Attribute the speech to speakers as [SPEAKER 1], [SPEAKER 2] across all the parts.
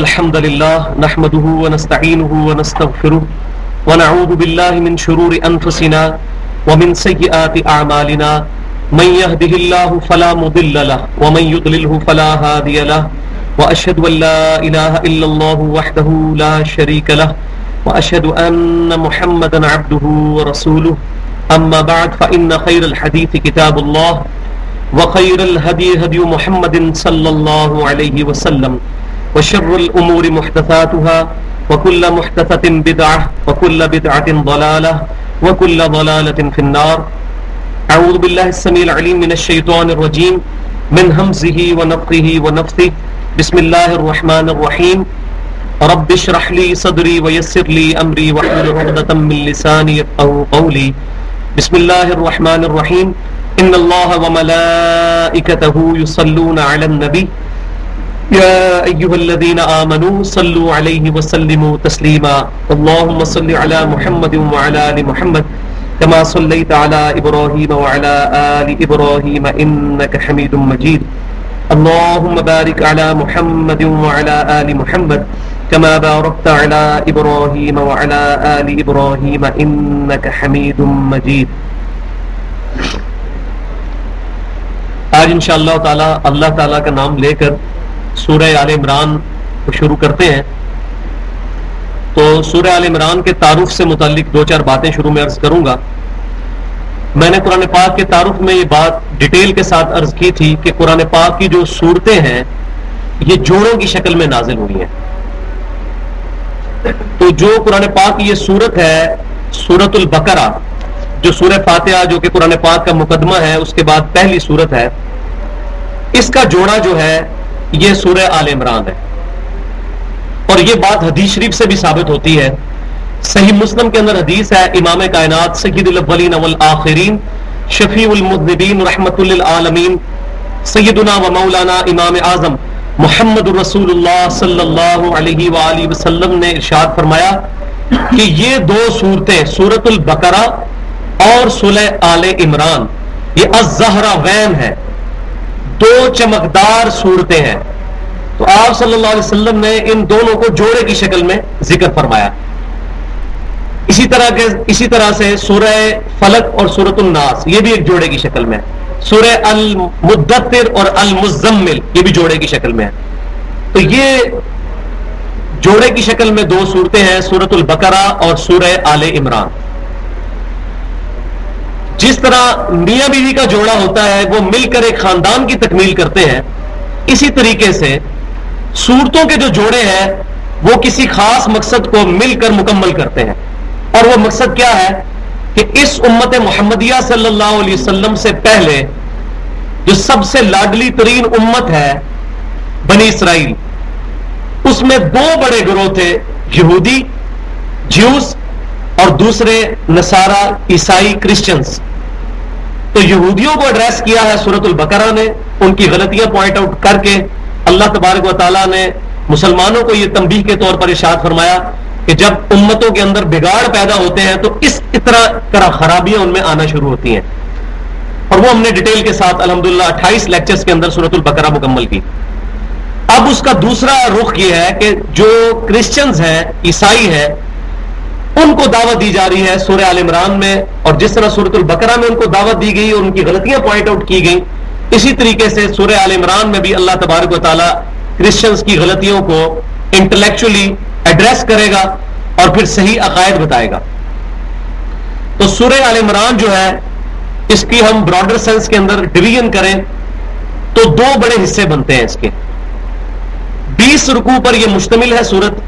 [SPEAKER 1] الحمد لله نحمده ونستعينه ونستغفره ونعوذ بالله من شرور أنفسنا ومن سيئات أعمالنا من يهده الله فلا مضل له ومن يضلله فلا هادي له وأشهد أن لا إله إلا الله وحده لا شريك له وأشهد أن محمدا عبده ورسوله أما بعد فإن خير الحديث كتاب الله وخير الهدي هدي محمد صلى الله عليه وسلم وشر الأمور محدثاتها وكل محدثة بدعة وكل بدعة ضلالة وكل ضلالة في النار. أعوذ بالله السميع العليم من الشيطان الرجيم من همزه ونفخه ونفثه. بسم الله الرحمن الرحيم. رب اشرح لي صدري ويسر لي أمري واحلل عقدة من لساني يفقهوا قولي. بسم الله الرحمن الرحيم. إن الله وملائكته يصلون على النبي يا أيها الذين آمنوا صلوا عليه وسلموا تسليما. اللهم صل على محمد وعلى آل محمد كما صليت على إبراهيم وعلى آل إبراهيم إنك حميد مجيد. اللهم بارك على محمد وعلى آل محمد كما باركت على إبراهيم وعلى آل إبراهيم إنك حميد مجيد. آج انشاءاللہ تعالی اللہ تعالیٰ کا نام لے کر سورہ آل عمران کو شروع کرتے ہیں. تو سورہ آل عمران کے تعارف سے متعلق دو چار باتیں شروع میں عرض کروں گا. میں نے قرآن پاک کے تعارف میں یہ بات ڈیٹیل کے ساتھ عرض کی تھی کہ قرآن پاک کی جو صورتیں ہیں یہ جوڑوں کی شکل میں نازل ہوئی ہیں. تو جو قرآن پاک کی یہ صورت ہے سورۃ البقرہ، جو سورہ فاتحہ جو کہ قرآن پاک کا مقدمہ ہے اس کے بعد پہلی صورت ہے، اس کا جوڑا جو ہے یہ سورہ آل عمران ہے. اور یہ بات حدیث شریف سے بھی ثابت ہوتی ہے. صحیح مسلم کے اندر حدیث ہے، امام کائنات سید الاولین والآخرین شفیع المذنبین رحمت للعالمین سیدنا و مولانا امام اعظم محمد رسول اللہ صلی اللہ علیہ وآلہ وسلم نے ارشاد فرمایا کہ یہ دو صورتیں سورۃ البقرہ اور سورہ آل عمران یہ الزہراوین ہے، دو چمکدار صورتیں ہیں. تو آپ صلی اللہ علیہ وسلم نے ان دونوں کو جوڑے کی شکل میں ذکر فرمایا. اسی طرح سے سورہ فلق اور سورۃ الناس یہ بھی ایک جوڑے کی شکل میں ہے. سورہ المدثر اور المزمل یہ بھی جوڑے کی شکل میں ہے. تو یہ جوڑے کی شکل میں دو صورتیں ہیں سورۃ البقرہ اور سورہ آل عمران. جس طرح میاں بیوی کا جوڑا ہوتا ہے وہ مل کر ایک خاندان کی تکمیل کرتے ہیں، اسی طریقے سے صورتوں کے جو جوڑے ہیں وہ کسی خاص مقصد کو مل کر مکمل کرتے ہیں. اور وہ مقصد کیا ہے کہ اس امت محمدیہ صلی اللہ علیہ وسلم سے پہلے جو سب سے لاڈلی ترین امت ہے بنی اسرائیل، اس میں دو بڑے گروہ تھے، یہودی جیوز اور دوسرے نصارہ عیسائی کرسچنز. تو یہودیوں کو ایڈریس کیا ہے سورۃ البقرہ نے، ان کی غلطیاں پوائنٹ آؤٹ کر کے اللہ تبارک و تعالیٰ نے مسلمانوں کو یہ تنبیہ کے طور پر ارشاد فرمایا کہ جب امتوں کے اندر بگاڑ پیدا ہوتے ہیں تو اس طرح خرابیاں ان میں آنا شروع ہوتی ہیں. اور وہ ہم نے ڈیٹیل کے ساتھ الحمدللہ 28 لیکچرز کے اندر سورۃ البقرہ مکمل کی. اب اس کا دوسرا رخ یہ ہے کہ جو کرسچنز ہیں، عیسائی ہیں، ان کو دعوت دی جا رہی ہے سورہ آل عمران میں. اور جس طرح سورۃ البقرہ میں ان کو دعوت دی گئی اور ان کی غلطیاں پوائنٹ آؤٹ کی گئیں، اسی طریقے سے سورہ آل عمران میں بھی اللہ تبارک و تعالیٰ کرسچنز کی غلطیوں کو انٹلیکچولی ایڈریس کرے گا اور پھر صحیح عقائد بتائے گا. تو سورہ آل عمران جو ہے اس کی ہم براڈر سینس کے اندر ڈویژن کریں تو دو بڑے حصے بنتے ہیں. اس کے 20 رکوع پر یہ مشتمل ہے سورت.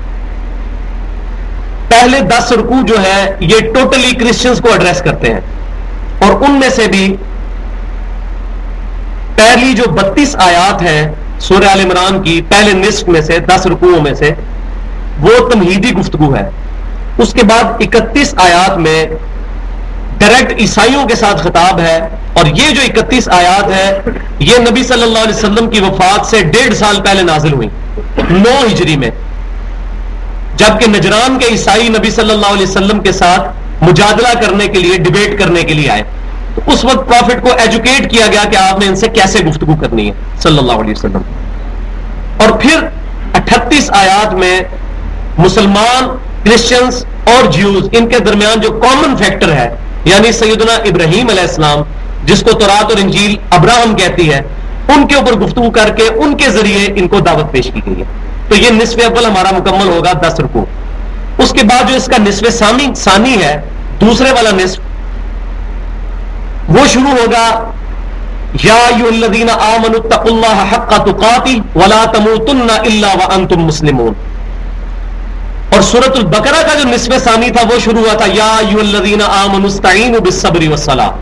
[SPEAKER 1] پہلے 10 رکوع جو ہے یہ ٹوٹلی کرسچنز کو ایڈریس کرتے ہیں، اور ان میں سے بھی پہلی جو 32 آیات ہیں سورہ آل عمران کی پہلے نصف میں سے 10 رکوعوں میں سے وہ تمہیدی گفتگو ہے. اس کے بعد 31 آیات میں ڈائریکٹ عیسائیوں کے ساتھ خطاب ہے. اور یہ جو 31 آیات ہے یہ نبی صلی اللہ علیہ وسلم کی وفات سے 1.5 سال پہلے نازل ہوئی 9 ہجری میں، جبکہ نجران کے عیسائی نبی صلی اللہ علیہ وسلم کے ساتھ مجادلہ کرنے کے لیے، ڈیبیٹ کرنے کے لیے آئے. تو اس وقت پروفٹ کو ایجوکیٹ کیا گیا کہ آپ نے ان سے کیسے گفتگو کرنی ہے صلی اللہ علیہ وسلم. اور پھر 38 آیات میں مسلمان، کرسچنز اور جیوز ان کے درمیان جو کامن فیکٹر ہے، یعنی سیدنا ابراہیم علیہ السلام جس کو تورات اور انجیل ابراہم کہتی ہے، ان کے اوپر گفتگو کر کے ان کے ذریعے ان کو دعوت پیش کی گئی ہے. تو یہ نصف اول ہمارا مکمل ہوگا 10 رکوع. اس کے بعد جو اس کا نصف ثانی ہے، دوسرے والا نصف، وہ شروع ہوگا یا ایھا الذین آمنوا اتقوا اللہ حق تقاتہ ولا تموتن الا وانتم مسلمون. اور سورۃ البقرہ کا جو نصف ثانی تھا وہ شروع ہوا تھا یا ایھا الذین آمنوا استعینوا بالصبر والصلاۃ.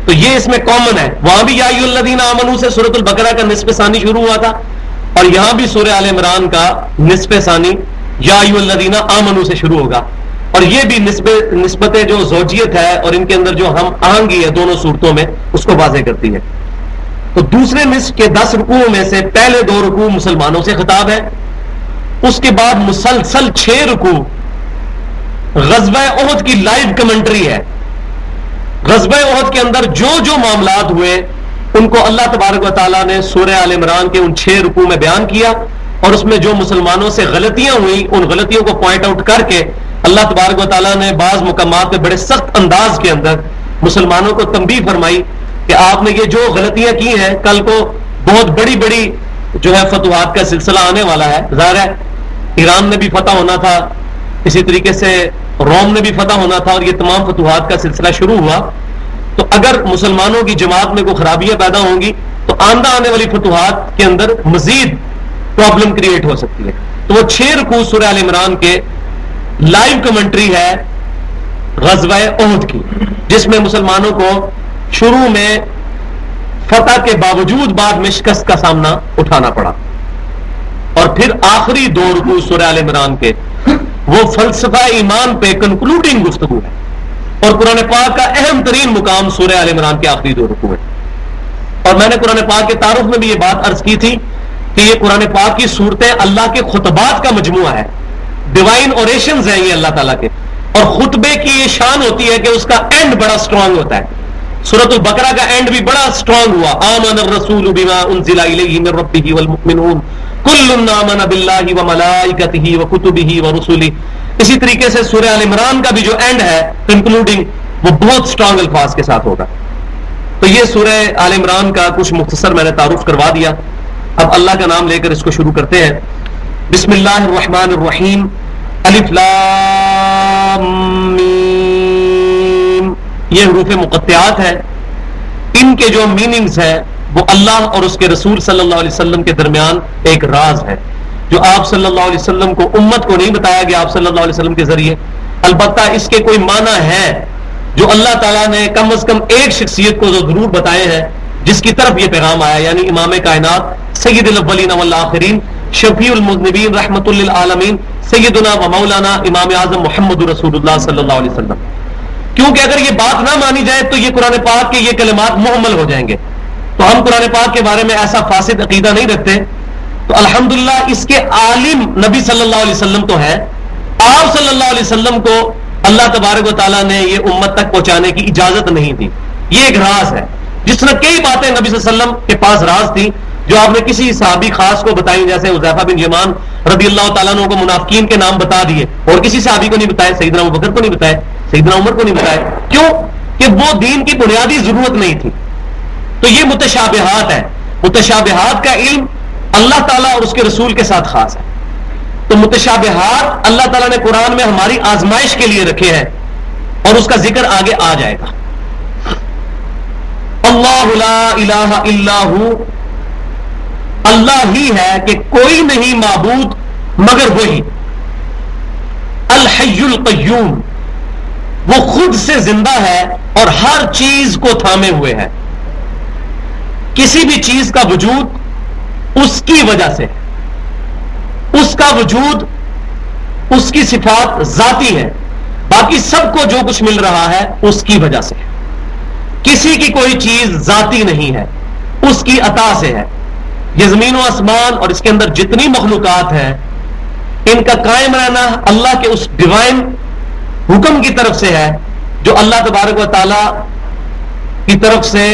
[SPEAKER 1] تو یہ اس میں کامن ہے، وہاں بھی یا ایھا الذین آمنوا سے سورۃ البقرہ کا نصف ثانی شروع ہوا تھا، اور یہاں بھی سورہ آل عمران کا نصف ثانی یا ایھا الذین آمنوا سے شروع ہوگا. اور یہ بھی نسبت جو زوجیت ہے اور ان کے اندر جو ہم آہنگی ہے دونوں صورتوں میں، اس کو واضح کرتی ہے. تو دوسرے نصف کے 10 رکوع میں سے پہلے 2 رکوع مسلمانوں سے خطاب ہے، اس کے بعد مسلسل 6 رکوع غزوہ احد کی لائیو کمنٹری ہے. غزوہ احد کے اندر جو جو معاملات ہوئے ان کو اللہ تبارک و تعالیٰ نے سورہ آل عمران کے ان 6 رکوع میں بیان کیا، اور اس میں جو مسلمانوں سے غلطیاں ہوئیں ان غلطیوں کو پوائنٹ آؤٹ کر کے اللہ تبارک و تعالیٰ نے بعض مقامات پہ بڑے سخت انداز کے اندر مسلمانوں کو تنبیہ فرمائی کہ آپ نے یہ جو غلطیاں کی ہیں، کل کو بہت بڑی بڑی جو ہے فتوحات کا سلسلہ آنے والا ہے. ظاہر ہے ایران نے بھی فتح ہونا تھا، اسی طریقے سے روم نے بھی فتح ہونا تھا، اور یہ تمام فتوحات کا سلسلہ شروع ہوا. تو اگر مسلمانوں کی جماعت میں کوئی خرابیاں پیدا ہوں گی تو آندہ آنے والی فتوحات کے اندر مزید پرابلم کریٹ ہو سکتی ہے. تو وہ 6 رکوع سورہ آل عمران کے لائیو کمنٹری ہے غزوہ احد کی، جس میں مسلمانوں کو شروع میں فتح کے باوجود بعد میں شکست کا سامنا اٹھانا پڑا. اور پھر آخری 2 رکوع سورہ آل عمران کے وہ فلسفہ ایمان پہ کنکلوڈنگ گفتگو ہے، اور قرآن پاک کا اہم ترین مقام سورہ آل عمران کے آخری 2 رکوع ہے. اور میں نے قرآن پاک کے تعارف میں بھی یہ بات عرض کی تھی کہ یہ قرآن پاک کی صورتیں اللہ کے خطبات کا مجموعہ ہے، ڈیوائن اوریشنز ہیں یہ اللہ تعالیٰ کے. اور خطبے کی یہ شان ہوتی ہے کہ اس کا اینڈ بڑا سٹرونگ ہوتا ہے. سورۃ البقرہ کا اینڈ بھی بڑا سٹرونگ ہوا، آمن الرسول بما انزل الیہ من ربہ والمؤمنون کل آمن باللہ وملائکتہ وکتبہ ورسلہ. اسی طریقے سے سورہ آل عمران کا بھی جو اینڈ ہے کنکلوڈنگ، وہ بہت سٹرونگ الفاظ کے ساتھ ہوگا. تو یہ سورہ آل عمران کا کچھ مختصر میں نے تعارف کروا دیا. اب اللہ کا نام لے کر اس کو شروع کرتے ہیں. بسم اللہ الرحمن الرحیم. الف لام میم. یہ حروف مقطعات ہیں، ان کے جو میننگز ہیں وہ اللہ اور اس کے رسول صلی اللہ علیہ وسلم کے درمیان ایک راز ہے جو آپ صلی اللہ علیہ وسلم کو، امت کو نہیں بتایا گیا آپ صلی اللہ علیہ وسلم کے ذریعے. البتہ اس کے کوئی معنی ہے جو اللہ تعالیٰ نے کم از کم ایک شخصیت کو ضرور بتائے ہیں جس کی طرف یہ پیغام آیا، یعنی امام کائنات سید الاولین والآخرین شفیع المذنبین رحمت للعالمین سیدنا و مولانا امام اعظم محمد رسول اللہ صلی اللہ علیہ وسلم. کیونکہ اگر یہ بات نہ مانی جائے تو یہ قرآن پاک کے یہ کلمات محمل ہو جائیں گے. تو ہم قرآن پاک کے بارے میں ایسا فاسد عقیدہ نہیں رکھتے. تو الحمدللہ اس کے عالم نبی صلی اللہ علیہ وسلم تو ہے، آپ صلی اللہ علیہ وسلم کو اللہ تبارک و تعالیٰ نے یہ امت تک پہنچانے کی اجازت نہیں دی. یہ ایک راز ہے، جس طرح کئی باتیں نبی صلی اللہ علیہ وسلم کے پاس راز تھی جو آپ نے کسی صحابی خاص کو بتائیں، جیسے حذیفہ بن یمان رضی اللہ تعالیٰ عنہ کو منافقین کے نام بتا دیے اور کسی صحابی کو نہیں بتائے، سیدنا ابوبکر کو نہیں بتائے، سیدنا عمر کو نہیں بتائے. کیوں؟ کہ وہ دین کی بنیادی ضرورت نہیں تھی. تو یہ متشابہات ہے. متشابہات کا علم اللہ تعالیٰ اور اس کے رسول کے ساتھ خاص ہے. تو متشابہات اللہ تعالیٰ نے قرآن میں ہماری آزمائش کے لیے رکھے ہیں، اور اس کا ذکر آگے آ جائے گا. اللہ لا الہ الا ہو، اللہ ہی ہے کہ کوئی نہیں معبود مگر وہی. الحی القیوم، وہ خود سے زندہ ہے اور ہر چیز کو تھامے ہوئے ہے. کسی بھی چیز کا وجود اس کی وجہ سے، اس کا وجود اس کی صفات ذاتی ہے، باقی سب کو جو کچھ مل رہا ہے اس کی وجہ سے. کسی کی کوئی چیز ذاتی نہیں ہے، اس کی عطا سے ہے. یہ زمین و آسمان اور اس کے اندر جتنی مخلوقات ہیں ان کا قائم رہنا اللہ کے اس ڈیوائن حکم کی طرف سے ہے جو اللہ تبارک و تعالی کی طرف سے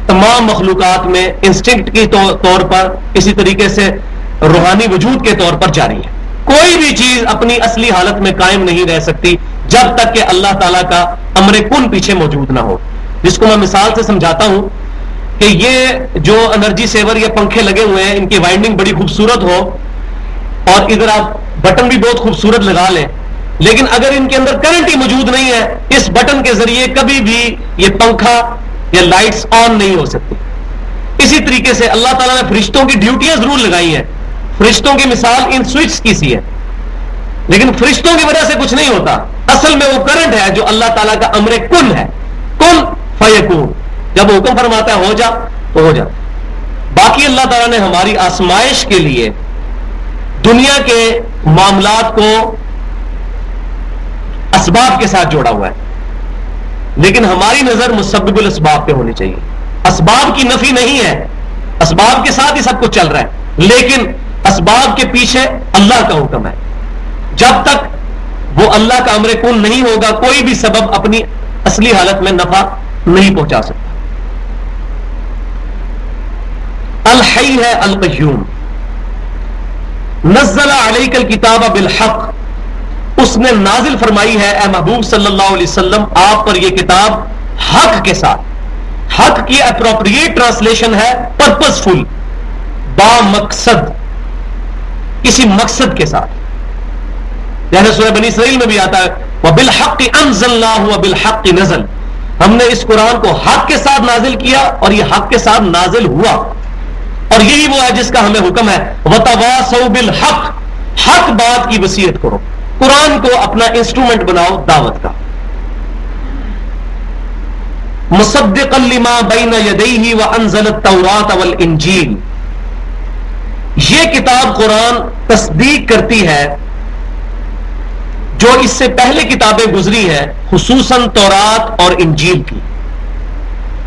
[SPEAKER 1] تمام مخلوقات میں انسٹنکٹ کی طور پر، اسی طریقے سے روحانی وجود کے طور پر جاری ہے. کوئی بھی چیز اپنی اصلی حالت میں قائم نہیں رہ سکتی جب تک کہ اللہ تعالیٰ کا امر کن پیچھے موجود نہ ہو. جس کو میں مثال سے سمجھاتا ہوں کہ یہ جو انرجی سیور یا پنکھے لگے ہوئے ہیں ان کی وائنڈنگ بڑی خوبصورت ہو اور ادھر آپ بٹن بھی بہت خوبصورت لگا لیں, لیکن اگر ان کے اندر کرنٹ ہی موجود نہیں ہے اس بٹن کے ذریعے کبھی بھی یہ پنکھا یا لائٹس آن نہیں ہو سکتی. اسی طریقے سے اللہ تعالیٰ نے فرشتوں کی ڈیوٹیاں ضرور لگائی ہیں. فرشتوں کی مثال ان سوئچ کی سی ہے, لیکن فرشتوں کی وجہ سے کچھ نہیں ہوتا. اصل میں وہ کرنٹ ہے جو اللہ تعالیٰ کا امر کن ہے, کن فیکون. جب وہ حکم فرماتا ہے ہو جا تو ہو جا. باقی اللہ تعالیٰ نے ہماری آزمائش کے لیے دنیا کے معاملات کو اسباب کے ساتھ جوڑا ہوا ہے, لیکن ہماری نظر مسبب الاسباب پہ ہونی چاہیے. اسباب کی نفی نہیں ہے, اسباب کے ساتھ ہی سب کچھ چل رہا ہے, لیکن اسباب کے پیچھے اللہ کا حکم ہے. جب تک وہ اللہ کا امر کن نہیں ہوگا کوئی بھی سبب اپنی اصلی حالت میں نفع نہیں پہنچا سکتا. الحی ہے القیوم, نزل علیک الکتاب بالحق, اس نے نازل فرمائی ہے اے محبوب صلی اللہ علیہ وسلم آپ پر یہ کتاب حق کے ساتھ. حق کی اپروپریٹ ٹرانسلیشن ہے پرپسفل, با مقصد, کسی مقصد کے ساتھ. جیسے سورہ بنی اسرائیل میں بھی آتا ہے وَبِالْحَقِّ أَنزَلْنَاهُ وَبِالْحَقِّ نَزَلَ, ہم نے اس قرآن کو حق کے ساتھ نازل کیا اور یہ حق کے ساتھ نازل ہوا. اور یہی وہ ہے جس کا ہمیں حکم ہے وَتَوَاصَوْا بِالْحَقِّ, حق بات کی وصیت کرو. قرآن کو اپنا انسٹرومنٹ بناؤ دعوت کا. مصدقا لما بین یدیہ وانزل التوراۃ والانجیل, یہ کتاب قرآن تصدیق کرتی ہے جو اس سے پہلے کتابیں گزری ہیں خصوصاً تورات اور انجیل کی.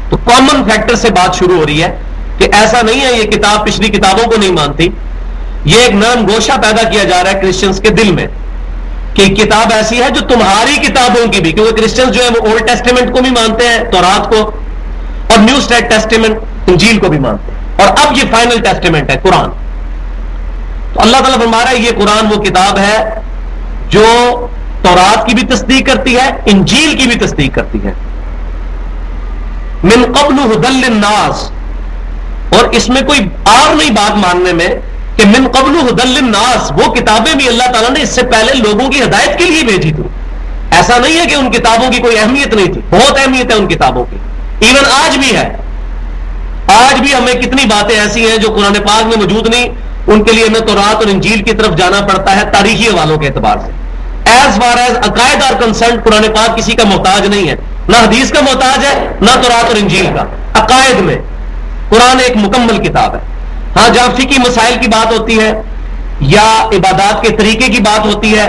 [SPEAKER 1] تو کامن فیکٹر سے بات شروع ہو رہی ہے کہ ایسا نہیں ہے یہ کتاب پچھلی کتابوں کو نہیں مانتی. یہ ایک نام گوشہ پیدا کیا جا رہا ہے کرسچنز کے دل میں کہ کتاب ایسی ہے جو تمہاری کتابوں کی بھی, کیونکہ کرسچنز جو ہے وہ اولڈ ٹیسٹیمنٹ کو بھی مانتے ہیں تورات کو, اور نیو ٹیسٹیمنٹ انجیل کو بھی مانتے ہیں, اور اب یہ فائنل ٹیسٹیمنٹ ہے قرآن. تو اللہ تعالیٰ فرما رہا ہے یہ قرآن وہ کتاب ہے جو تورات کی بھی تصدیق کرتی ہے انجیل کی بھی تصدیق کرتی ہے. من قبل ھدی للناس, اور اس میں کوئی اور نہیں بات ماننے میں کہ من قبل ھدی للناس, وہ کتابیں بھی اللہ تعالیٰ نے اس سے پہلے لوگوں کی ہدایت کے لیے بھیجی تھی. ایسا نہیں ہے کہ ان کتابوں کی کوئی اہمیت نہیں تھی, بہت اہمیت ہے ان کتابوں کی. ایون آج بھی ہے, آج بھی ہمیں کتنی باتیں ایسی ہیں جو قرآن پاک میں موجود نہیں, ان کے لیے ہمیں تورات اور انجیل کی طرف جانا پڑتا ہے تاریخی حوالوں کے اعتبار سے. ایز فار ایز عقائد اور کنسرن قرآن پاک کسی کا محتاج نہیں ہے, نہ حدیث کا محتاج ہے نہ تورات اور انجیل کا. عقائد میں قرآن ایک مکمل کتاب ہے. ہاں جہاں فقہی مسائل کی بات ہوتی ہے یا عبادات کے طریقے کی بات ہوتی ہے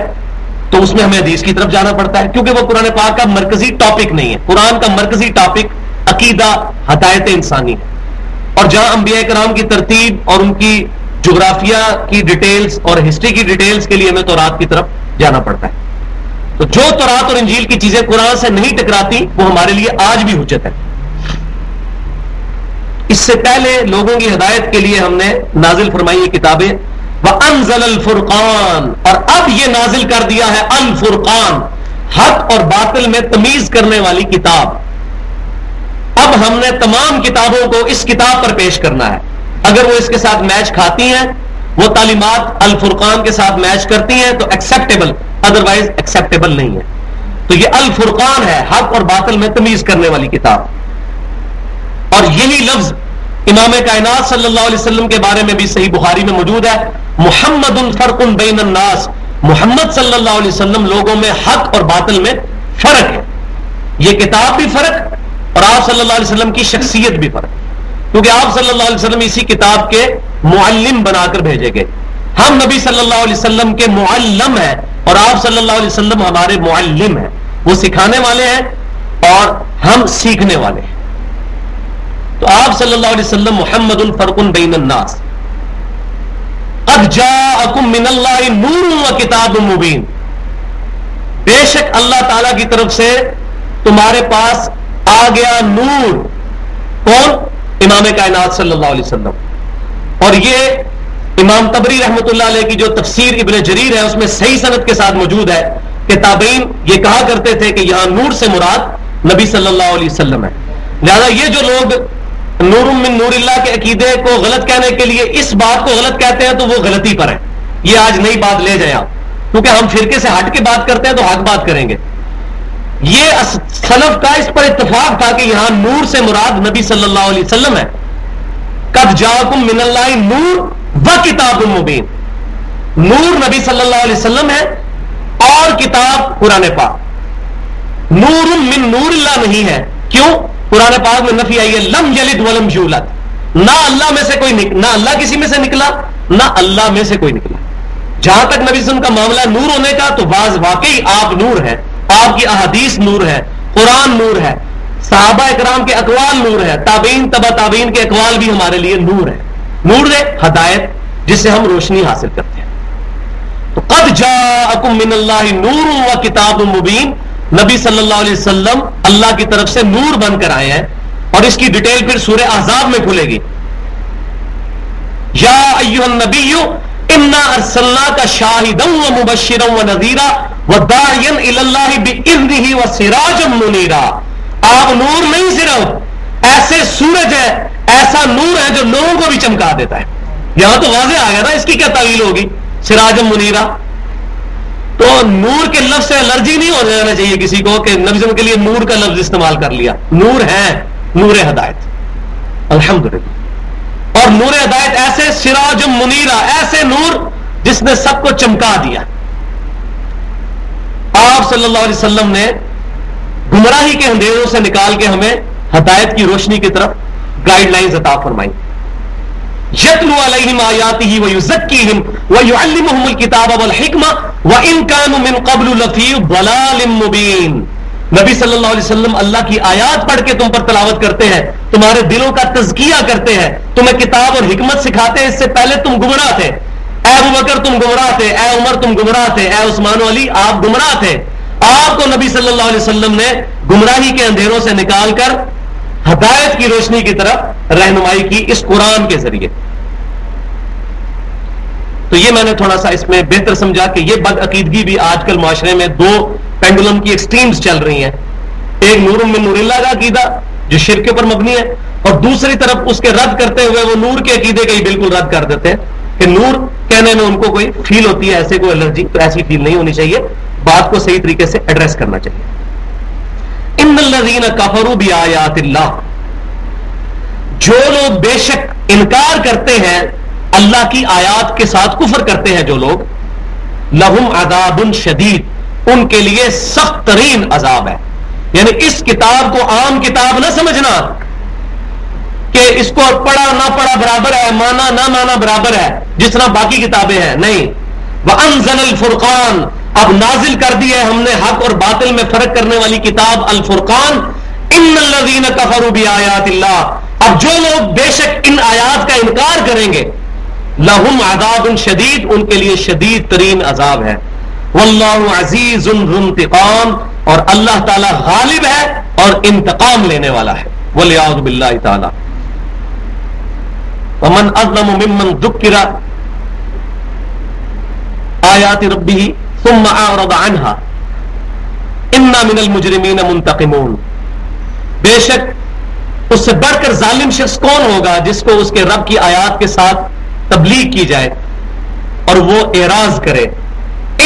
[SPEAKER 1] تو اس میں ہمیں حدیث کی طرف جانا پڑتا ہے, کیونکہ وہ قرآن پاک کا مرکزی ٹاپک نہیں ہے. قرآن کا مرکزی ٹاپک عقیدہ ہدایت انسانی ہے, اور جہاں انبیاء کرام کی ترتیب اور ان کی جغرافیہ کی ڈیٹیلز اور ہسٹری کی ڈیٹیلز کے لیے ہمیں تورات کی طرف جانا پڑتا ہے. تو جو تورات اور انجیل کی چیزیں قرآن سے نہیں ٹکراتی وہ ہمارے لیے آج بھی حجت ہے. اس سے پہلے لوگوں کی ہدایت کے لیے ہم نے نازل فرمائی یہ کتابیں. وَأَنزَلَ الْفُرْقَانَ, اور اب یہ نازل کر دیا ہے الفرقان, حق اور باطل میں تمیز کرنے والی کتاب. اب ہم نے تمام کتابوں کو اس کتاب پر پیش کرنا ہے. اگر وہ اس کے ساتھ میچ کھاتی ہیں, وہ تعلیمات الفرقان کے ساتھ میچ کرتی ہیں تو ایکسیپٹیبل, ادروائز ایکسیپٹیبل نہیں ہے. تو یہ الفرقان ہے, حق اور باطل میں تمیز کرنے والی کتاب. اور یہی لفظ امام کائنات صلی اللہ علیہ وسلم کے بارے میں بھی صحیح بخاری میں موجود ہے, محمد فرق بین الناس, محمد صلی اللہ علیہ وسلم لوگوں میں حق اور باطل میں فرق ہے. یہ کتاب بھی فرق اور آپ صلی اللہ علیہ وسلم کی شخصیت بھی فرق, کیونکہ آپ صلی اللہ علیہ وسلم اسی کتاب کے معلم بنا کر بھیجے گئے. ہم نبی صلی اللہ علیہ وسلم کے معلم ہیں اور آپ صلی اللہ علیہ وسلم ہمارے معلم ہیں. وہ سکھانے والے ہیں اور ہم سیکھنے والے ہیں. تو آپ صلی اللہ علیہ وسلم محمد فرق بین الناس, قد جاءکم من اللہ نور و کتاب مبین, بے شک اللہ تعالی کی طرف سے تمہارے پاس آ گیا نور. کون؟ امام کائنات صلی اللہ علیہ وسلم. اور یہ امام طبری رحمۃ اللہ علیہ کی جو تفسیر ابن جریر ہے اس میں صحیح سند کے ساتھ موجود ہے کہ تابعین یہ کہا کرتے تھے کہ یہاں نور سے مراد نبی صلی اللہ علیہ وسلم ہے. لہذا یہ جو لوگ نور من نور اللہ کے عقیدے کو غلط کہنے کے لیے اس بات کو غلط کہتے ہیں تو وہ غلطی پر ہے. یہ آج نئی بات لے جائیں آپ، کیونکہ ہم فرقے سے ہٹ کے بات کرتے ہیں تو حق بات کریں گے. یہ سلف کا اس پر اتفاق تھا کہ یہاں نور سے مراد نبی صلی اللہ علیہ وسلم ہے. قد جاءکم من اللہ نور و کتاب مبین. نور نبی صلی اللہ علیہ وسلم ہے اور کتاب قرآن پاک. نور من نور اللہ نہیں ہے. کیوں؟ قرآن پاک میں نفی آئی ہے لم یلد ولم یولد. نہ اللہ میں سے کوئی نہ اللہ کسی میں سے نکلا نہ اللہ میں سے کوئی نکلا. جہاں تک نبی صلی اللہ علیہ وسلم کا معاملہ نور ہونے کا تو واقعی آپ نور ہے. آپ کی احادیث نور ہے، قرآن نور ہے، صحابہ اکرام کے اقوال نور ہے، تابعین تبع تابعین کے اقوال بھی ہمارے لیے نور ہے. نور ہے ہدایت جس سے ہم روشنی حاصل کرتے ہیں. تو قد جاءکم من اللہ نور و کتاب مبین. نبی صلی اللہ علیہ وسلم اللہ کی طرف سے نور بن کر آئے ہیں اور اس کی ڈیٹیل پھر سورہ احزاب میں کھلے گی. یا ایھا النبی انا ارسلناک شاہدا ومبشرا ونذیرا وداعیا الی اللہ باذنہ وسراجا منیرا. آپ نور نہیں صرف ایسے سورج ہے، ایسا نور ہے جو لوگوں کو بھی چمکا دیتا ہے. یہاں تو واضح آ گیا نا اس کی کیا تعویل ہوگی سراجا منیرا. تو نور کے لفظ سے الرجی نہیں ہو جانا چاہیے کسی کو کہ نبی صلی کے لیے نور کا لفظ استعمال کر لیا. نور ہے نور ہدایت الحمدللہ. اور نور ہدایت ایسے سراج منیرا، ایسے نور جس نے سب کو چمکا دیا. آپ صلی اللہ علیہ وسلم نے گمراہی کے اندھیروں سے نکال کے ہمیں ہدایت کی روشنی کی طرف گائیڈ لائنز عطا فرمائی. یتلو علیہم آیاتہ ویزکیہم ویعلمہم الکتاب والحکمہ وان کانوا من قبل لفی ضلال مبین. نبی صلی اللہ علیہ وسلم اللہ کی آیات پڑھ کے تم پر تلاوت کرتے ہیں، تمہارے دلوں کا تزکیہ کرتے ہیں، تمہیں کتاب اور حکمت سکھاتے ہیں. اس سے پہلے تم گمراہ تھے. اے ابو بکر تم گمراہ تھے، اے عمر تم گمراہ تھے، اے عثمان و علی آپ گمراہ تھے. آپ کو نبی صلی اللہ علیہ وسلم نے گمراہی کے اندھیروں سے نکال کر ہدایت کی روشنی کی طرف رہنمائی کی اس قرآن کے ذریعے. تو یہ میں نے تھوڑا سا اس میں بہتر سمجھا کہ یہ بد عقیدگی بھی آج کل معاشرے میں دو پینڈولم کی ایکسٹریمز چل رہی ہیں. ایک نور من نور اللہ کا عقیدہ جو شرک کے اوپر مبنی ہے، اور دوسری طرف اس کے رد کرتے ہوئے وہ نور کے عقیدے کا ہی بالکل رد کر دیتے ہیں کہ نور کہنے میں ان کو کوئی فیل ہوتی ہے ایسے کوئی الرجی. تو ایسی فیل نہیں ہونی چاہیے، بات کو صحیح طریقے سے ایڈریس کرنا چاہیے. ان الذین کفروا بآیات اللہ. جو لوگ بے شک انکار کرتے ہیں اللہ کی آیات کے ساتھ کفر کرتے ہیں جو لوگ، لہم عذاب شدید، ان کے لیے سخت ترین عذاب ہے. یعنی اس کتاب کو عام کتاب نہ سمجھنا کہ اس کو پڑھا نہ پڑھا برابر ہے، مانا نہ مانا برابر ہے جس طرح باقی کتابیں ہیں. نہیں. وانزل الفرقان، اب نازل کر دی ہے ہم نے حق اور باطل میں فرق کرنے والی کتاب الفرقان. ان الذین کفروا بآیات اللہ، اب جو لوگ بے شک ان آیات کا انکار کریں گے، لہم عذاب شدید، ان کے لیے شدید ترین عذاب ہے. واللہ عزیز ذو انتقام، اور اللہ تعالی غالب ہے اور انتقام لینے والا ہے. والعیاذ باللہ تعالی. ومن اظلم ممن ذکر آیات ربہ ثم اعرض عنها انا من المجرمین منتقمون. بے شک اس سے بڑھ کر ظالم شخص کون ہوگا جس کو اس کے رب کی آیات کے ساتھ تبلیغ کی جائے اور وہ اعراض کرے.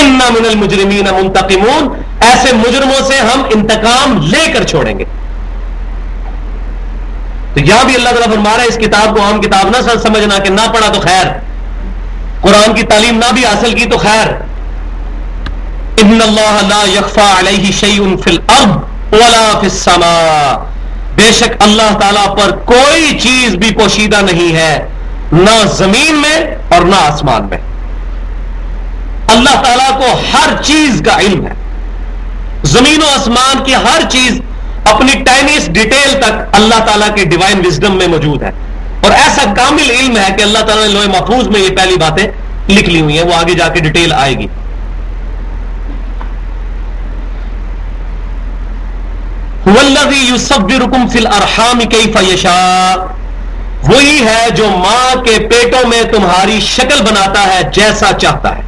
[SPEAKER 1] انا من المجرمین منتقمون، ایسے مجرموں سے ہم انتقام لے کر چھوڑیں گے. تو یہاں بھی اللہ تعالیٰ فرما رہا ہے اس کتاب کو عام کتاب نہ سمجھنا کہ نہ پڑھا تو خیر، قرآن کی تعلیم نہ بھی حاصل کی تو خیر. ان اللہ لا یخفی علیہ شیء فی الارض ولا فی السماء، بے شک اللہ تعالیٰ پر کوئی چیز بھی پوشیدہ نہیں ہے، نہ زمین میں اور نہ آسمان میں. اللہ تعالیٰ کو ہر چیز کا علم ہے. زمین و آسمان کی ہر چیز اپنی ٹائنیس ڈیٹیل تک اللہ تعالیٰ کے ڈیوائن وزڈم میں موجود ہے. اور ایسا کامل علم ہے کہ اللہ تعالیٰ نے لوح محفوظ میں یہ پہلی باتیں لکھ لی ہوئی ہیں، وہ آگے جا کے ڈیٹیل آئے گی. هو الذی یصورکم فی الارحام کیف یشاء، وہی ہے جو ماں کے پیٹوں میں تمہاری شکل بناتا ہے جیسا چاہتا ہے.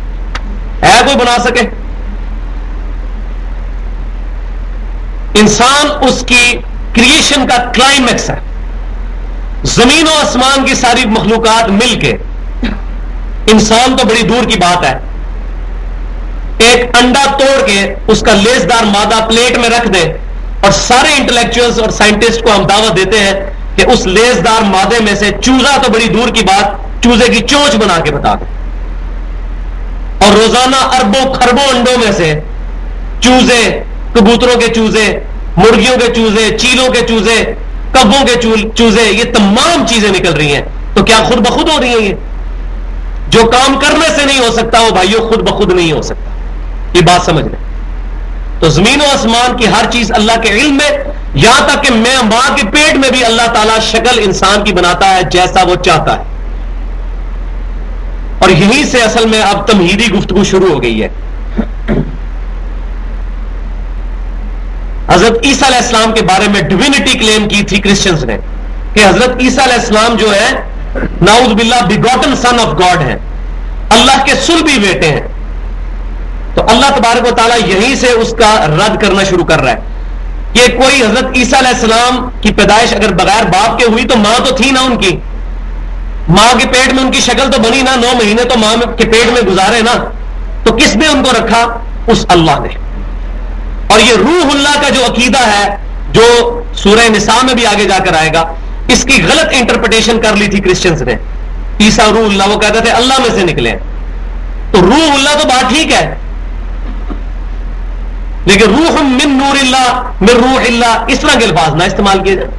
[SPEAKER 1] کوئی بنا سکے؟ انسان اس کی کریشن کا کلائمیکس ہے. زمین و آسمان کی ساری مخلوقات مل کے، انسان تو بڑی دور کی بات ہے، ایک انڈا توڑ کے اس کا لیسدار مادہ پلیٹ میں رکھ دے، اور سارے انٹلیکچوئلز اور سائنٹسٹ کو ہم دعوت دیتے ہیں کہ اس لیسدار مادے میں سے چوزا تو بڑی دور کی بات، چوزے کی چونچ بنا کے بتا دیں، اور روزانہ اربوں خربوں انڈوں میں سے چوزے، کبوتروں کے چوزے، مرغیوں کے چوزے، چیلوں کے چوزے، کبوں کے چوزے، یہ تمام چیزیں نکل رہی ہیں. تو کیا خود بخود ہو رہی ہیں؟ یہ جو کام کرنے سے نہیں ہو سکتا وہ بھائیوں خود بخود نہیں ہو سکتا. یہ بات سمجھ لیں. تو زمین و آسمان کی ہر چیز اللہ کے علم میں، یہاں تک کہ میں ماں کے پیٹ میں بھی اللہ تعالیٰ شکل انسان کی بناتا ہے جیسا وہ چاہتا ہے. اور یہیں سے اصل میں اب تمہیدی گفتگو شروع ہو گئی ہے. حضرت عیسیٰ علیہ السلام کے بارے میں ڈیوینٹی کلیم کی تھی کرسچنز نے کہ حضرت عیسیٰ علیہ السلام جو ہے نعوذ باللہ بیگوٹن سن آف گاڈ ہیں، اللہ کے صلبی بیٹے ہیں. تو اللہ تبارک و تعالیٰ یہیں سے اس کا رد کرنا شروع کر رہا ہے کہ کوئی حضرت عیسیٰ علیہ السلام کی پیدائش اگر بغیر باپ کے ہوئی تو ماں تو تھی نا ان کی، ماں کے پیٹ میں ان کی شکل تو بنی نا، 9 مہینے تو ماں کے پیٹ میں گزارے نا. تو کس نے ان کو رکھا؟ اس اللہ نے. اور یہ روح اللہ کا جو عقیدہ ہے جو سورہ نساء میں بھی آگے جا کر آئے گا، اس کی غلط انٹرپریٹیشن کر لی تھی کرسچنز نے. عیسیٰ روح اللہ، وہ کہتے تھے اللہ میں سے نکلے. تو روح اللہ تو بات ٹھیک ہے، لیکن روح من نور اللہ، من روح اللہ، اس طرح کے الفاظ نہ استعمال کیے جائیں.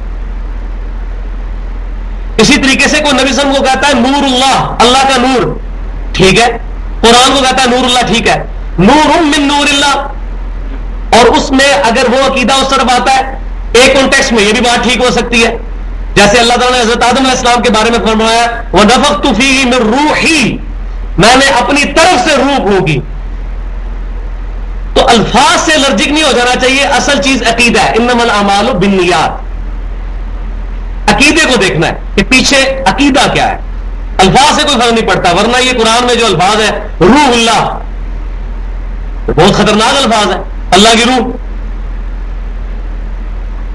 [SPEAKER 1] اسی طریقے سے کوئی نبی صلی اللہ علیہ وسلم کو کہتا ہے نور اللہ، اللہ کا نور، ٹھیک ہے. قرآن کو کہتا ہے نور اللہ، ٹھیک ہے. نور من نور اللہ، اور اس میں اگر وہ عقیدہ اس طرف آتا ہے ایک کانٹیکسٹ میں یہ بھی بات ٹھیک ہو سکتی ہے. جیسے اللہ تعالیٰ نے حضرت آدم علیہ السلام کے بارے میں فرمایا وَنَفَخْتُ فِيهِ مِن رُوحِي، میں نے اپنی طرف سے روح ہوگی. تو الفاظ سے الرجک نہیں ہو جانا چاہیے. اصل چیز عقیدہ ہے. انما الاعمال بالنیات، عقیدے کو دیکھنا ہے کہ پیچھے عقیدہ کیا ہے. الفاظ سے کوئی فرق نہیں پڑتا، ورنہ یہ قرآن میں جو الفاظ ہے روح اللہ، بہت خطرناک الفاظ ہے، اللہ کی روح.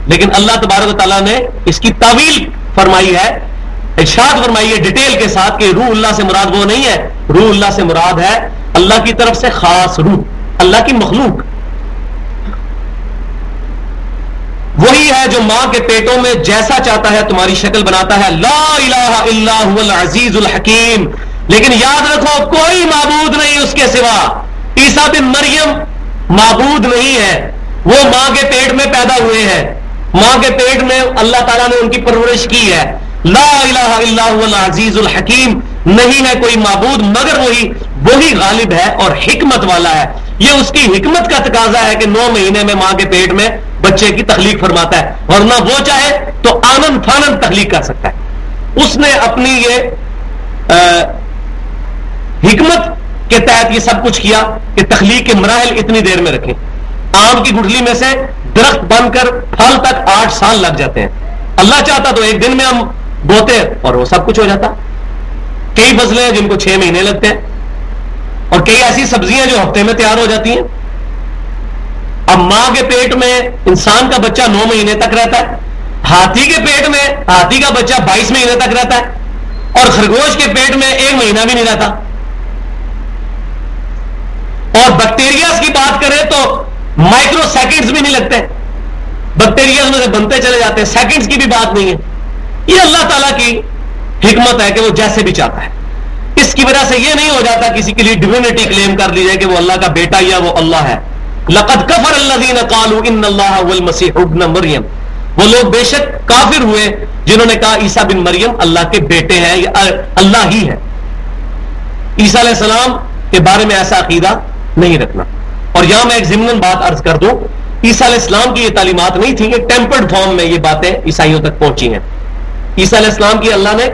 [SPEAKER 1] لیکن اللہ تبارک و تعالیٰ نے اس کی تعویل فرمائی ہے، ارشاد فرمائی ہے ڈیٹیل کے ساتھ کہ روح اللہ سے مراد وہ نہیں ہے. روح اللہ سے مراد ہے اللہ کی طرف سے خاص روح، اللہ کی مخلوق. وہی ہے جو ماں کے پیٹوں میں جیسا چاہتا ہے تمہاری شکل بناتا ہے. لا الہ الا هو العزیز الحکیم. لیکن یاد رکھو کوئی معبود نہیں اس کے سوا. عیسیٰ بن مریم معبود نہیں ہے، وہ ماں کے پیٹ میں پیدا ہوئے ہیں، ماں کے پیٹ میں اللہ تعالیٰ نے ان کی پرورش کی ہے. لا الہ الا هو العزیز الحکیم، نہیں ہے کوئی معبود مگر وہی غالب ہے اور حکمت والا ہے. یہ اس کی حکمت کا تقاضا ہے کہ 9 مہینے میں ماں کے پیٹ میں بچے کی تخلیق فرماتا ہے، ورنہ وہ چاہے تو آنند فانند تخلیق کر سکتا ہے. اس نے اپنی یہ حکمت کے تحت یہ سب کچھ کیا کہ تخلیق کے مراحل اتنی دیر میں رکھیں. آم کی گٹھلی میں سے درخت بن کر پھل تک 8 سال لگ جاتے ہیں. اللہ چاہتا تو ایک دن میں ہم بوتے اور وہ سب کچھ ہو جاتا. کئی فصلیں ہیں جن کو 6 مہینے لگتے ہیں، اور کئی ایسی سبزیاں جو ہفتے میں تیار ہو جاتی ہیں. اب ماں کے پیٹ میں انسان کا بچہ 9 مہینے تک رہتا ہے، ہاتھی کے پیٹ میں ہاتھی کا بچہ 22 مہینے تک رہتا ہے، اور خرگوش کے پیٹ میں 1 مہینہ بھی نہیں رہتا. اور بیکٹیریاز کی بات کریں تو مائکرو سیکنڈز بھی نہیں لگتے، بیکٹیریاز میں سے بنتے چلے جاتے ہیں، سیکنڈز کی بھی بات نہیں ہے. یہ اللہ تعالیٰ کی حکمت ہے کہ وہ جیسے بھی چاہتا ہے. اس کی وجہ سے یہ نہیں ہو جاتا کسی کے لیے ڈیوینٹی کلیم کر لی جائے کہ وہ اللہ کا بیٹا یا وہ اللہ ہے. لقد کفر الذین قالوا ان اللہ هو المسیح ابن مریم، وہ لوگ بے شک کافر ہوئے جنہوں نے کہا عیسیٰ بن مریم اللہ کے بیٹے ہیں یا اللہ ہی ہے. عیسیٰ علیہ السلام کے بارے میں ایسا عقیدہ نہیں رکھنا. اور یہاں میں ایک ضمن بات عرض کر دوں، عیسیٰ علیہ السلام کی یہ تعلیمات نہیں تھی کہ ٹیمپرڈ فارم میں یہ باتیں عیسائیوں تک پہنچی ہیں. عیسیٰ علیہ السلام کی اللہ نے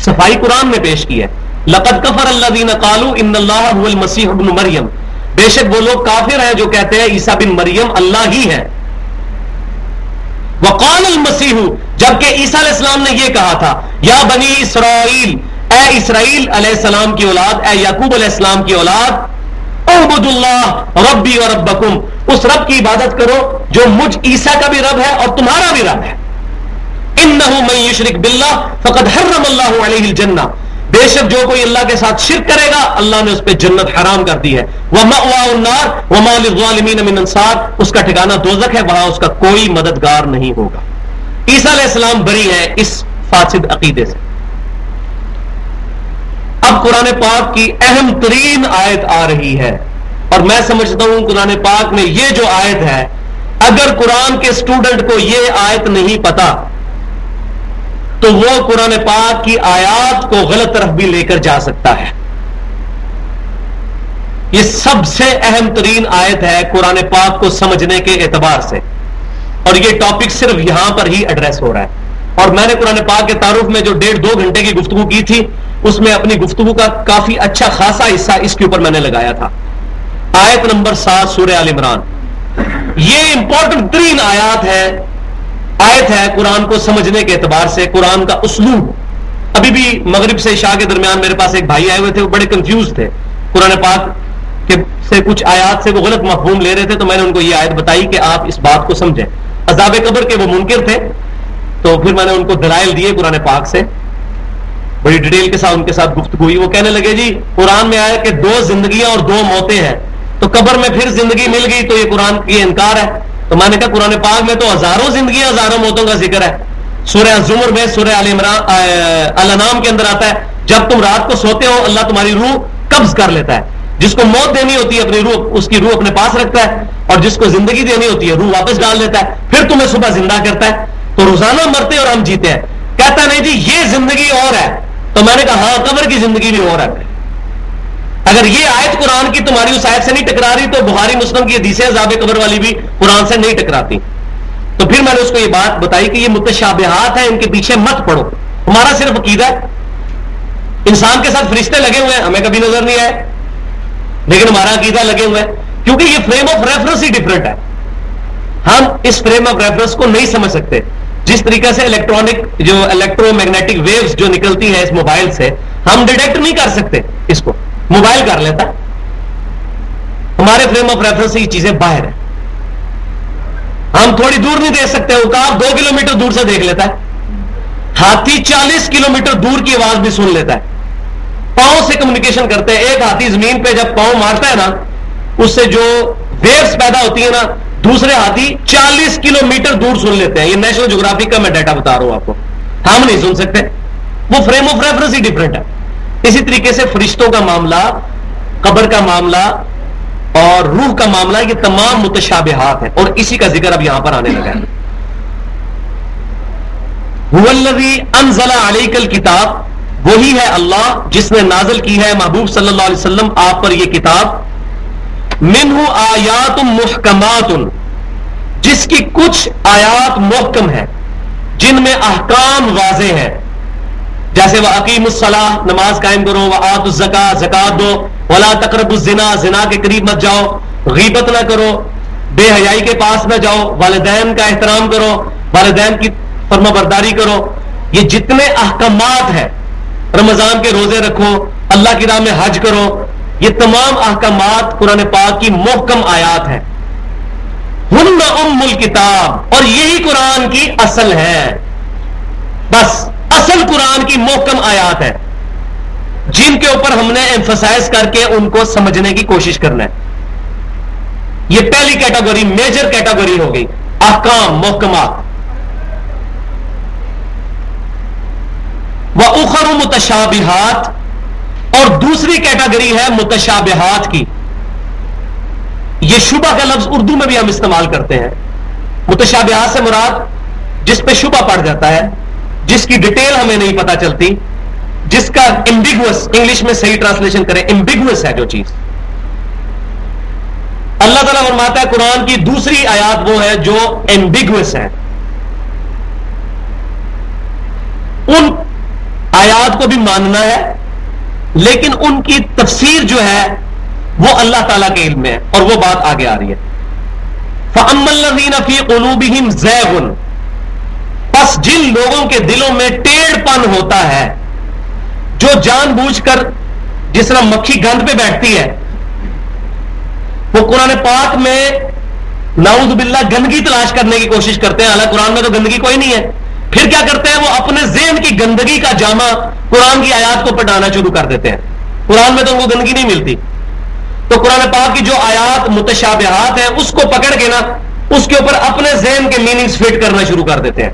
[SPEAKER 1] صفائی قرآن میں پیش کی ہے. لقد کفر الذین قالوا ان اللہ هو المسیح ابن مریم، بے شک وہ لوگ کافر ہیں جو کہتے ہیں عیسیٰ بن مریم اللہ ہی ہے. وقال المسیح، جبکہ عیسیٰ علیہ السلام نے یہ کہا تھا، یا بنی اسرائیل، اے اسرائیل علیہ السلام کی اولاد، اے یعقوب علیہ السلام کی اولاد، اعبدوا اللہ ربی و ربکم، اس رب کی عبادت کرو جو مجھ عیسیٰ کا بھی رب ہے اور تمہارا بھی رب ہے. انہ من یشرک باللہ فقد حرم اللہ علیہ الجنہ، بے شک جو کوئی اللہ کے ساتھ شرک کرے گا اللہ نے اس پہ جنت حرام کر دی ہے. وَمَأْوَاهُ النَّارُ وَمَا لِلظَّالِمِينَ مِنْ أَنصَارٍ، اس کا ٹھکانہ دوزخ ہے، وہاں اس کا کوئی مددگار نہیں ہوگا. عیسیٰ علیہ السلام بری ہے اس فاسد عقیدے سے. اب قرآن پاک کی اہم ترین آیت آ رہی ہے، اور میں سمجھتا ہوں قرآن پاک میں یہ جو آیت ہے، اگر قرآن کے اسٹوڈنٹ کو یہ آیت نہیں پتا تو وہ قرآن پاک کی آیات کو غلط طرف بھی لے کر جا سکتا ہے. یہ سب سے اہم ترین آیت ہے قرآن پاک کو سمجھنے کے اعتبار سے، اور یہ ٹاپک صرف یہاں پر ہی ایڈریس ہو رہا ہے. اور میں نے قرآن پاک کے تعارف میں جو 1.5-2 گھنٹے کی گفتگو کی تھی، اس میں اپنی گفتگو کا کافی اچھا خاصا حصہ اس کے اوپر میں نے لگایا تھا. آیت نمبر 7 سورہ آل عمران، یہ امپورٹنٹ ترین آیت ہے قرآن کو سمجھنے کے اعتبار سے. قرآن کا اسلوب، ابھی بھی مغرب سے عشاء کے درمیان میرے پاس ایک بھائی آئے ہوئے تھے، وہ بڑے کنفیوز تھے قرآن پاک سے کچھ آیات سے وہ غلط مفہوم لے رہے تھے، تو میں نے ان کو یہ آیت بتائی کہ آپ اس بات کو سمجھیں. عذاب قبر کے وہ منکر تھے، تو پھر میں نے ان کو دلائل دیے قرآن پاک سے، بڑی ڈیٹیل کے ساتھ ان کے ساتھ گفتگو ہوئی. وہ کہنے لگے جی قرآن میں آیا کہ 2 زندگیاں اور 2 موتیں ہیں، تو قبر میں پھر زندگی مل گئی تو یہ قرآن کی انکار ہے. تو میں نے کہا قرآن پاک میں تو ہزاروں زندگیاں ہزاروں موتوں کا ذکر ہے. سورہ زمر میں، سورہ الانعام کے اندر آتا ہے جب تم رات کو سوتے ہو اللہ تمہاری روح قبض کر لیتا ہے. جس کو موت دینی ہوتی ہے اپنی روح، اس کی روح اپنے پاس رکھتا ہے، اور جس کو زندگی دینی ہوتی ہے روح واپس ڈال دیتا ہے، پھر تمہیں صبح زندہ کرتا ہے. تو روزانہ مرتے اور ہم جیتے ہیں. کہتا نہیں جی یہ زندگی اور ہے. تو میں نے کہا ہاں قبر کی زندگی بھی اور ہے. اگر یہ آیت قرآن کی تمہاری اس آیت سے نہیں ٹکرا رہی تو بخاری مسلم کی حدیثیں عذاب قبر والی بھی قرآن سے نہیں ٹکراتی. تو پھر میں نے اس کو یہ بات بتائی کہ یہ متشابہات ہیں، ان کے پیچھے مت پڑو. ہمارا صرف عقیدہ ہے، انسان کے ساتھ فرشتے لگے ہوئے ہیں ہمیں کبھی نظر نہیں آئے، لیکن ہمارا عقیدہ لگے ہوئے ہیں کیونکہ یہ frame of reference he different ہے. ہم اس فریم آف ریفرنس کو نہیں سمجھ سکتے. جس طریقے سے الیکٹرانک جو الیکٹرو میگنیٹک ویوز جو نکلتی ہیں اس موبائل سے، ہم ڈیٹیکٹ نہیں کر سکتے، اس کو موبائل کر لیتا ہے. ہمارے فریم آف ریفرنس سے یہ چیزیں باہر ہیں. ہم تھوڑی دور نہیں دیکھ سکتے، عقاب 2 کلومیٹر دور سے دیکھ لیتا ہے. ہاتھی 40 کلومیٹر دور کی آواز بھی سن لیتا ہے. پاؤں سے کمیونیکیشن کرتے ہیں. ایک ہاتھی زمین پہ جب پاؤں مارتا ہے نا، اس سے جو ویوز پیدا ہوتی ہیں نا، دوسرے ہاتھی 40 کلومیٹر دور سن لیتے ہیں. یہ نیشنل جغرافی کا میں ڈیٹا بتا رہا ہوں آپ کو. ہم نہیں سن سکتے، وہ frame of reference he different ہے. اسی طریقے سے فرشتوں کا معاملہ، قبر کا معاملہ اور روح کا معاملہ، یہ تمام متشابہات ہیں، اور اسی کا ذکر اب یہاں پر آنے لگا ہے. هو الذی انزل علیک الکتاب، وہی ہے اللہ جس نے نازل کی ہے محبوب صلی اللہ علیہ وسلم آپ پر یہ کتاب. منہ آیات محکمات، جس کی کچھ آیات محکم ہیں، جن میں احکام واضح ہیں، جیسے وَأَقِیمُوا الصَّلَاةَ، نماز قائم کرو، وَآتُوا الزَّکَاةَ، زکات دو، وَلَا تَقْرَبُوا الزِّنَا، زنا کے قریب مت جاؤ، غیبت نہ کرو، بے حیائی کے پاس نہ جاؤ، والدین کا احترام کرو، والدین کی فرما برداری کرو. یہ جتنے احکامات ہیں، رمضان کے روزے رکھو، اللہ کی راہ میں حج کرو، یہ تمام احکامات قرآن پاک کی محکم آیات ہیں. ہن ام الکتاب، اور یہی قرآن کی اصل ہے. بس اصل قرآن کی محکم آیات ہے جن کے اوپر ہم نے ایمفسائز کر کے ان کو سمجھنے کی کوشش کرنا ہے. یہ پہلی کیٹیگری، میجر کیٹیگری ہو گئی، احکام محکمات. وَأُخَرُ مُتَشَابِهَاتٍ، اور دوسری کیٹیگری ہے متشابہات کی. یہ شبہ کا لفظ اردو میں بھی ہم استعمال کرتے ہیں. متشابہات سے مراد جس پہ شبہ پڑ جاتا ہے، جس کی ڈیٹیل ہمیں نہیں پتا چلتی، جس کا ایمبیگوس، انگلش میں صحیح ٹرانسلیشن کریں، ایمبیگوس ہے جو چیز. اللہ تعالیٰ فرماتا ہے قرآن کی دوسری آیات وہ ہے جو ایمبیگوس ہے. ان آیات کو بھی ماننا ہے، لیکن ان کی تفسیر جو ہے وہ اللہ تعالیٰ کے علم میں ہے، اور وہ بات آگے آ رہی ہے. فَأَمَّا الَّذِينَ فِي قُلُوبِهِمْ زَيْغٌ، پس جن لوگوں کے دلوں میں ٹیڑھ پن ہوتا ہے، جو جان بوجھ کر جس طرح مکھی گند پہ بیٹھتی ہے، وہ قرآن پاک میں نعوذ باللہ گندگی تلاش کرنے کی کوشش کرتے ہیں، حالانکہ قرآن میں تو گندگی کوئی نہیں ہے. پھر کیا کرتے ہیں؟ وہ اپنے ذہن کی گندگی کا جامہ قرآن کی آیات کو پٹانا شروع کر دیتے ہیں. قرآن میں تو ان کو گندگی نہیں ملتی، تو قرآن پاک کی جو آیات متشابہات ہیں اس کو پکڑ کے نا اس کے اوپر اپنے ذہن کے میننگز فٹ کرنا شروع کر دیتے ہیں،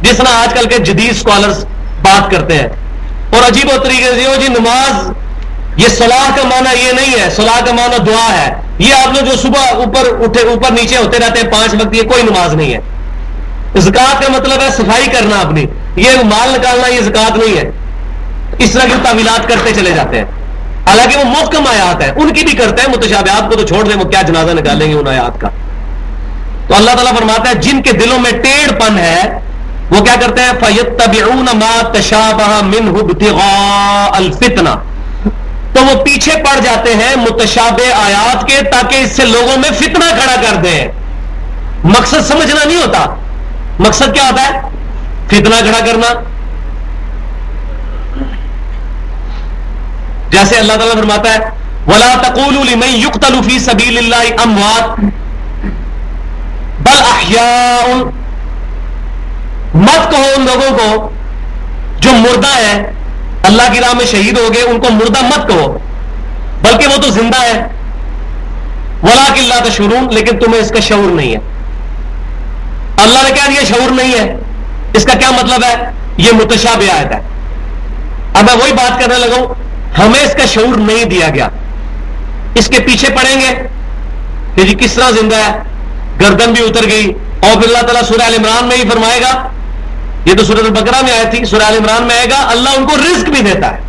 [SPEAKER 1] جس طرح آج کل کے جدید اسکالرز بات کرتے ہیں. اور عجیب و طریقے سے جی نماز یہ صلاح کا معنی یہ نہیں ہے، صلاح کا معنی دعا ہے. یہ آپ لوگ جو صبح اوپر نیچے ہوتے رہتے ہیں 5 وقت، یہ کوئی نماز نہیں ہے. زکوٰۃ کا مطلب ہے صفائی کرنا اپنی، یہ مال نکالنا یہ زکوٰۃ نہیں ہے. اس طرح کی تعویلات کرتے چلے جاتے ہیں، حالانکہ وہ محکم آیات ہیں، ان کی بھی کرتے ہیں. متشابہات کو تو چھوڑ دیں، وہ کیا جنازہ نکالیں گے ان آیات کا. تو اللہ تعالیٰ فرماتا ہے جن کے دلوں میں ٹیڑھ پن ہے وہ کیا کرتے ہیں؟ فَيَتَّبِعُونَ مَا تَشَابَهَ مِنْهُ ابْتِغَاءَ الْفِتْنَةِ، تو وہ پیچھے پڑ جاتے ہیں متشابہ آیات کے تاکہ اس سے لوگوں میں فتنہ کھڑا کر دیں. مقصد سمجھنا نہیں ہوتا، مقصد کیا ہوتا ہے؟ فتنہ کھڑا کرنا. جیسے اللہ تعالیٰ فرماتا ہے وَلَا تَقُولُوا لِمَن يُقْتَلُ فِي سَبِيلِ اللَّهِ أَمْوَاتٌ بَلْ أَحْيَاءٌ، مت کہو ان لوگوں کو جو مردہ ہے، اللہ کی راہ میں شہید ہو گئے، ان کو مردہ مت کہو، بلکہ وہ تو زندہ ہے. وَلَٰكِن لَا تَشْعُرُونَ، لیکن تمہیں اس کا شعور نہیں ہے. اللہ نے کہہ دیا شعور نہیں ہے، اس کا کیا مطلب ہے؟ یہ متشابہ آیت ہے. اب میں وہی بات کرنے لگا ہوں، ہمیں اس کا شعور نہیں دیا گیا. اس کے پیچھے پڑیں گے کہ جی کس طرح زندہ ہے، گردن بھی اتر گئی. اور پھر اللہ تعالیٰ سورہ ال عمران میں ہی فرمائے گا، یہ تو سورۃ البقرہ میں آئی تھی، سورہ ال عمران میں آئے گا اللہ ان کو رزق بھی دیتا ہے.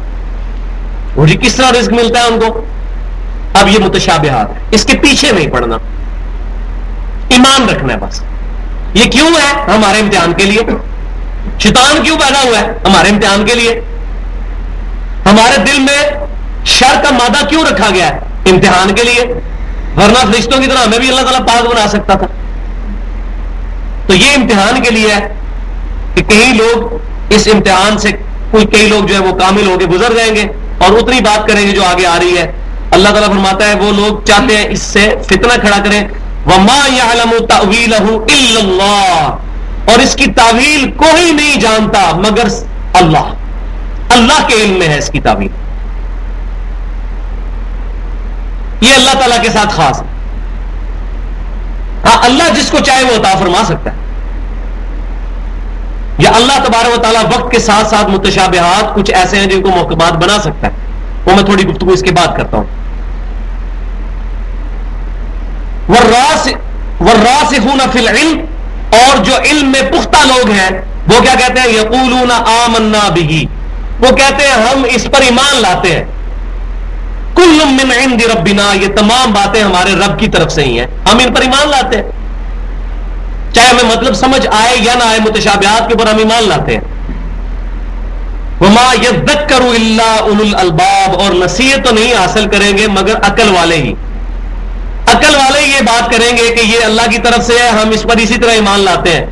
[SPEAKER 1] وہ جی کس طرح رزق ملتا ہے ان کو؟ اب یہ متشابہات ہے، اس کے پیچھے نہیں پڑنا، ایمان رکھنا ہے بس. یہ کیوں ہے؟ ہمارے امتحان کے لیے. شیطان کیوں پیدا ہوا ہے؟ ہمارے امتحان کے لیے. ہمارے دل میں شر کا مادہ کیوں رکھا گیا ہے؟ امتحان کے لیے. ورنہ فرشتوں کی طرح ہمیں بھی اللہ تعالیٰ پاک بنا سکتا تھا. تو یہ امتحان کے لیے ہے کہ کئی لوگ اس امتحان سے کئی لوگ جو ہے وہ کامل ہو کے گزر جائیں گے اور اتنی بات کریں گے جو آگے آ رہی ہے. اللہ تعالیٰ فرماتا ہے وہ لوگ چاہتے ہیں اس سے فتنہ کھڑا کریں. وَمَا يَعْلَمُ تَأْوِيلَهُ إِلَّا اللَّهُ، اور اس کی تعویل کوئی نہیں جانتا مگر اللہ. اللہ کے علم میں ہے اس کی تعویل. یہ اللہ تعالیٰ کے ساتھ خاص ہے. ہاں اللہ جس کو چاہے وہ عطا فرما سکتا ہے، یا اللہ تبارک و تعالیٰ وقت کے ساتھ ساتھ متشابہات کچھ ایسے ہیں جن کو محکمات بنا سکتا ہے. وہ میں تھوڑی گفتگو اس کے بعد کرتا ہوں. والراسخون فی العلم، اور جو علم میں پختہ لوگ ہیں وہ کیا کہتے ہیں؟ یقولون آمنا بہ، وہ کہتے ہیں ہم اس پر ایمان لاتے ہیں. کل من عند ربنا، یہ تمام باتیں ہمارے رب کی طرف سے ہی ہیں، ہم ان پر ایمان لاتے ہیں. چاہے ہمیں مطلب سمجھ آئے یا نہ آئے، متشابہات کے اوپر ہم ایمان لاتے ہیں. وما یذکر الا اولو الالباب، اور نصیحت تو نہیں حاصل کریں گے مگر عقل والے ہی. عقل والے یہ بات کریں گے کہ یہ اللہ کی طرف سے ہے، ہم اس پر اسی طرح ایمان لاتے ہیں.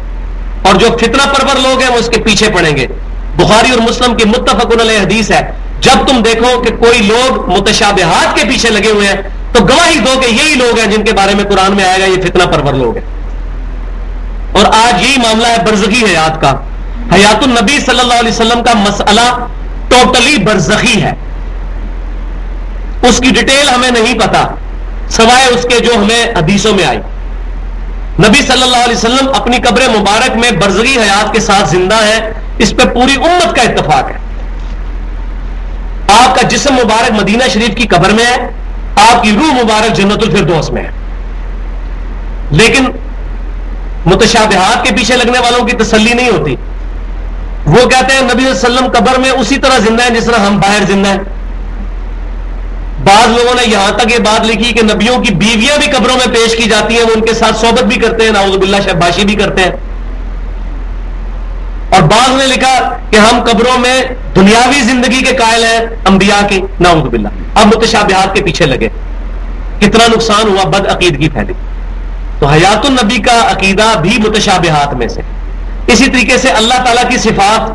[SPEAKER 1] اور جو فتنہ پرور لوگ ہیں وہ اس کے پیچھے پڑیں گے. بخاری اور مسلم کی متفق علیہ حدیث ہے، جب تم دیکھو کہ کوئی لوگ متشابہات کے پیچھے لگے ہوئے ہیں تو گواہی دو کہ یہی لوگ ہیں جن کے بارے میں قرآن میں آئے گا یہ فتنہ پرور لوگ ہیں. اور آج یہی معاملہ ہے برزخی حیات کا. حیات النبی صلی اللہ علیہ وسلم کا مسئلہ ٹوٹلی برزخی ہے. اس کی ڈیٹیل ہمیں نہیں پتا سوائے اس کے جو ہمیں حدیثوں میں آئی. نبی صلی اللہ علیہ وسلم اپنی قبر مبارک میں برزخی حیات کے ساتھ زندہ ہے، اس پہ پوری امت کا اتفاق ہے. آپ کا جسم مبارک مدینہ شریف کی قبر میں ہے، آپ کی روح مبارک جنت الفردوس میں ہے. لیکن متشابہات کے پیچھے لگنے والوں کی تسلی نہیں ہوتی. وہ کہتے ہیں نبی صلی اللہ علیہ وسلم قبر میں اسی طرح زندہ ہیں جس طرح ہم باہر زندہ ہیں. بعض لوگوں نے یہاں تک یہ بات لکھی کہ نبیوں کی بیویاں بھی قبروں میں پیش کی جاتی ہیں، وہ ان کے ساتھ صحبت بھی کرتے ہیں، نعوذ باللہ شباشی بھی کرتے ہیں. اور بعض نے لکھا کہ ہم قبروں میں دنیاوی زندگی کے قائل ہیں، انبیاء کی، نعوذ باللہ. اب متشابہات کے پیچھے لگے، کتنا نقصان ہوا، بد عقیدگی پھیلی. تو حیات النبی کا عقیدہ بھی متشابہات میں سے. اسی طریقے سے اللہ تعالیٰ کی صفات،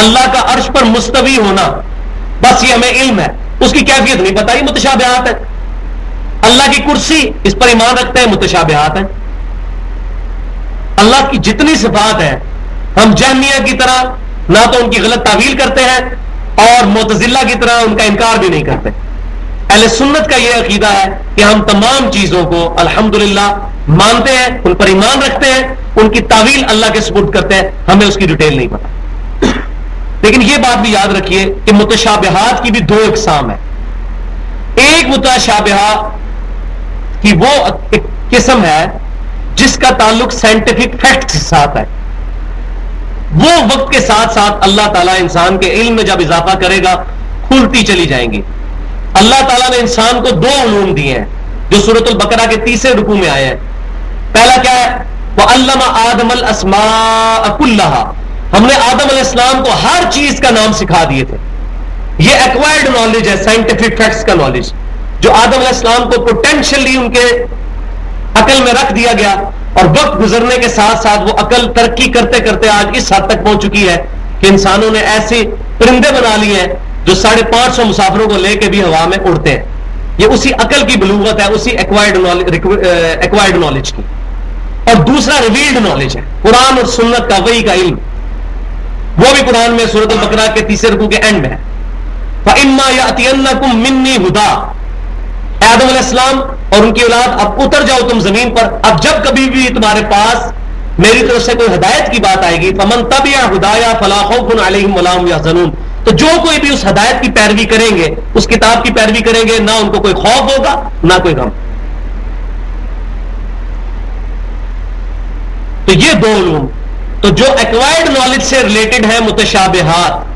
[SPEAKER 1] اللہ کا عرش پر مستوی ہونا، بس یہ ہمیں علم ہے، اس کی کیفیت نہیں پتہ، یہ متشابہات ہے. اللہ کی کرسی، اس پر ایمان رکھتے ہیں، متشابہات ہیں. اللہ کی جتنی صفات ہیں ہم جہمیہ کی طرح نہ تو ان کی غلط تعویل کرتے ہیں اور معتزلہ کی طرح ان کا انکار بھی نہیں کرتے. اہل سنت کا یہ عقیدہ ہے کہ ہم تمام چیزوں کو الحمدللہ مانتے ہیں، ان پر ایمان رکھتے ہیں، ان کی تعویل اللہ کے سپرد کرتے ہیں، ہمیں اس کی ڈیٹیل نہیں پتا. لیکن یہ بات بھی یاد رکھیے کہ متشابہات کی بھی دو اقسام ہیں. ایک متشابہہ کی وہ ایک قسم ہے جس کا تعلق سائنٹیفک فیکٹ کے ساتھ ہے. وہ وقت کے ساتھ ساتھ اللہ تعالیٰ انسان کے علم میں جب اضافہ کرے گا کھلتی چلی جائیں گی. اللہ تعالیٰ نے انسان کو دو علوم دیے ہیں جو سورۃ البقرہ کے 30 رکوع میں آئے ہیں. پہلا کیا ہے؟ وَعَلَّمَ آدَمَ الْأَسْمَاءَ كُلَّهَا، ہم نے آدم علیہ السلام کو ہر چیز کا نام سکھا دیے تھے. یہ ایکوائرڈ نالج ہے، سائنٹیفک فیکٹس کا نالج جو آدم علیہ السلام کو پوٹینشلی ان کے عقل میں رکھ دیا گیا، اور وقت گزرنے کے ساتھ ساتھ وہ عقل ترقی کرتے کرتے آج اس حد تک پہنچ چکی ہے کہ انسانوں نے ایسے پرندے بنا لیے ہیں جو 550 مسافروں کو لے کے بھی ہوا میں اڑتے ہیں. یہ اسی عقل کی بلوغت ہے، اسی ایکوائرڈ نالج کی. اور دوسرا ریویلڈ نالج ہے، قرآن اور سنت کا، وحی کا علم. وہ بھی قرآن میں سورۃ البقرہ کے 30 رکوع کے اینڈ میں ہے. فَإِمَّا يَأْتِيَنَّكُم مِّنِّي هُدًى، آدم علیہ السلام اور ان کی اولاد اب اتر جاؤ تم زمین پر. اب جب کبھی بھی تمہارے پاس میری طرف سے کوئی ہدایت کی بات آئے گی، فَمَن تَبِعَ هُدَايَا فَلَا خَوْفٌ عَلَيْهِمْ وَلَا هُمْ يَحْزَنُونَ، تو جو کوئی بھی اس ہدایت کی پیروی کریں گے، اس کتاب کی پیروی کریں گے، نہ ان کو کوئی خوف ہوگا نہ کوئی غم. تو یہ دو علوم تو جو ایکوائرڈ نالج سے ریلیٹڈ ہے متشابہات،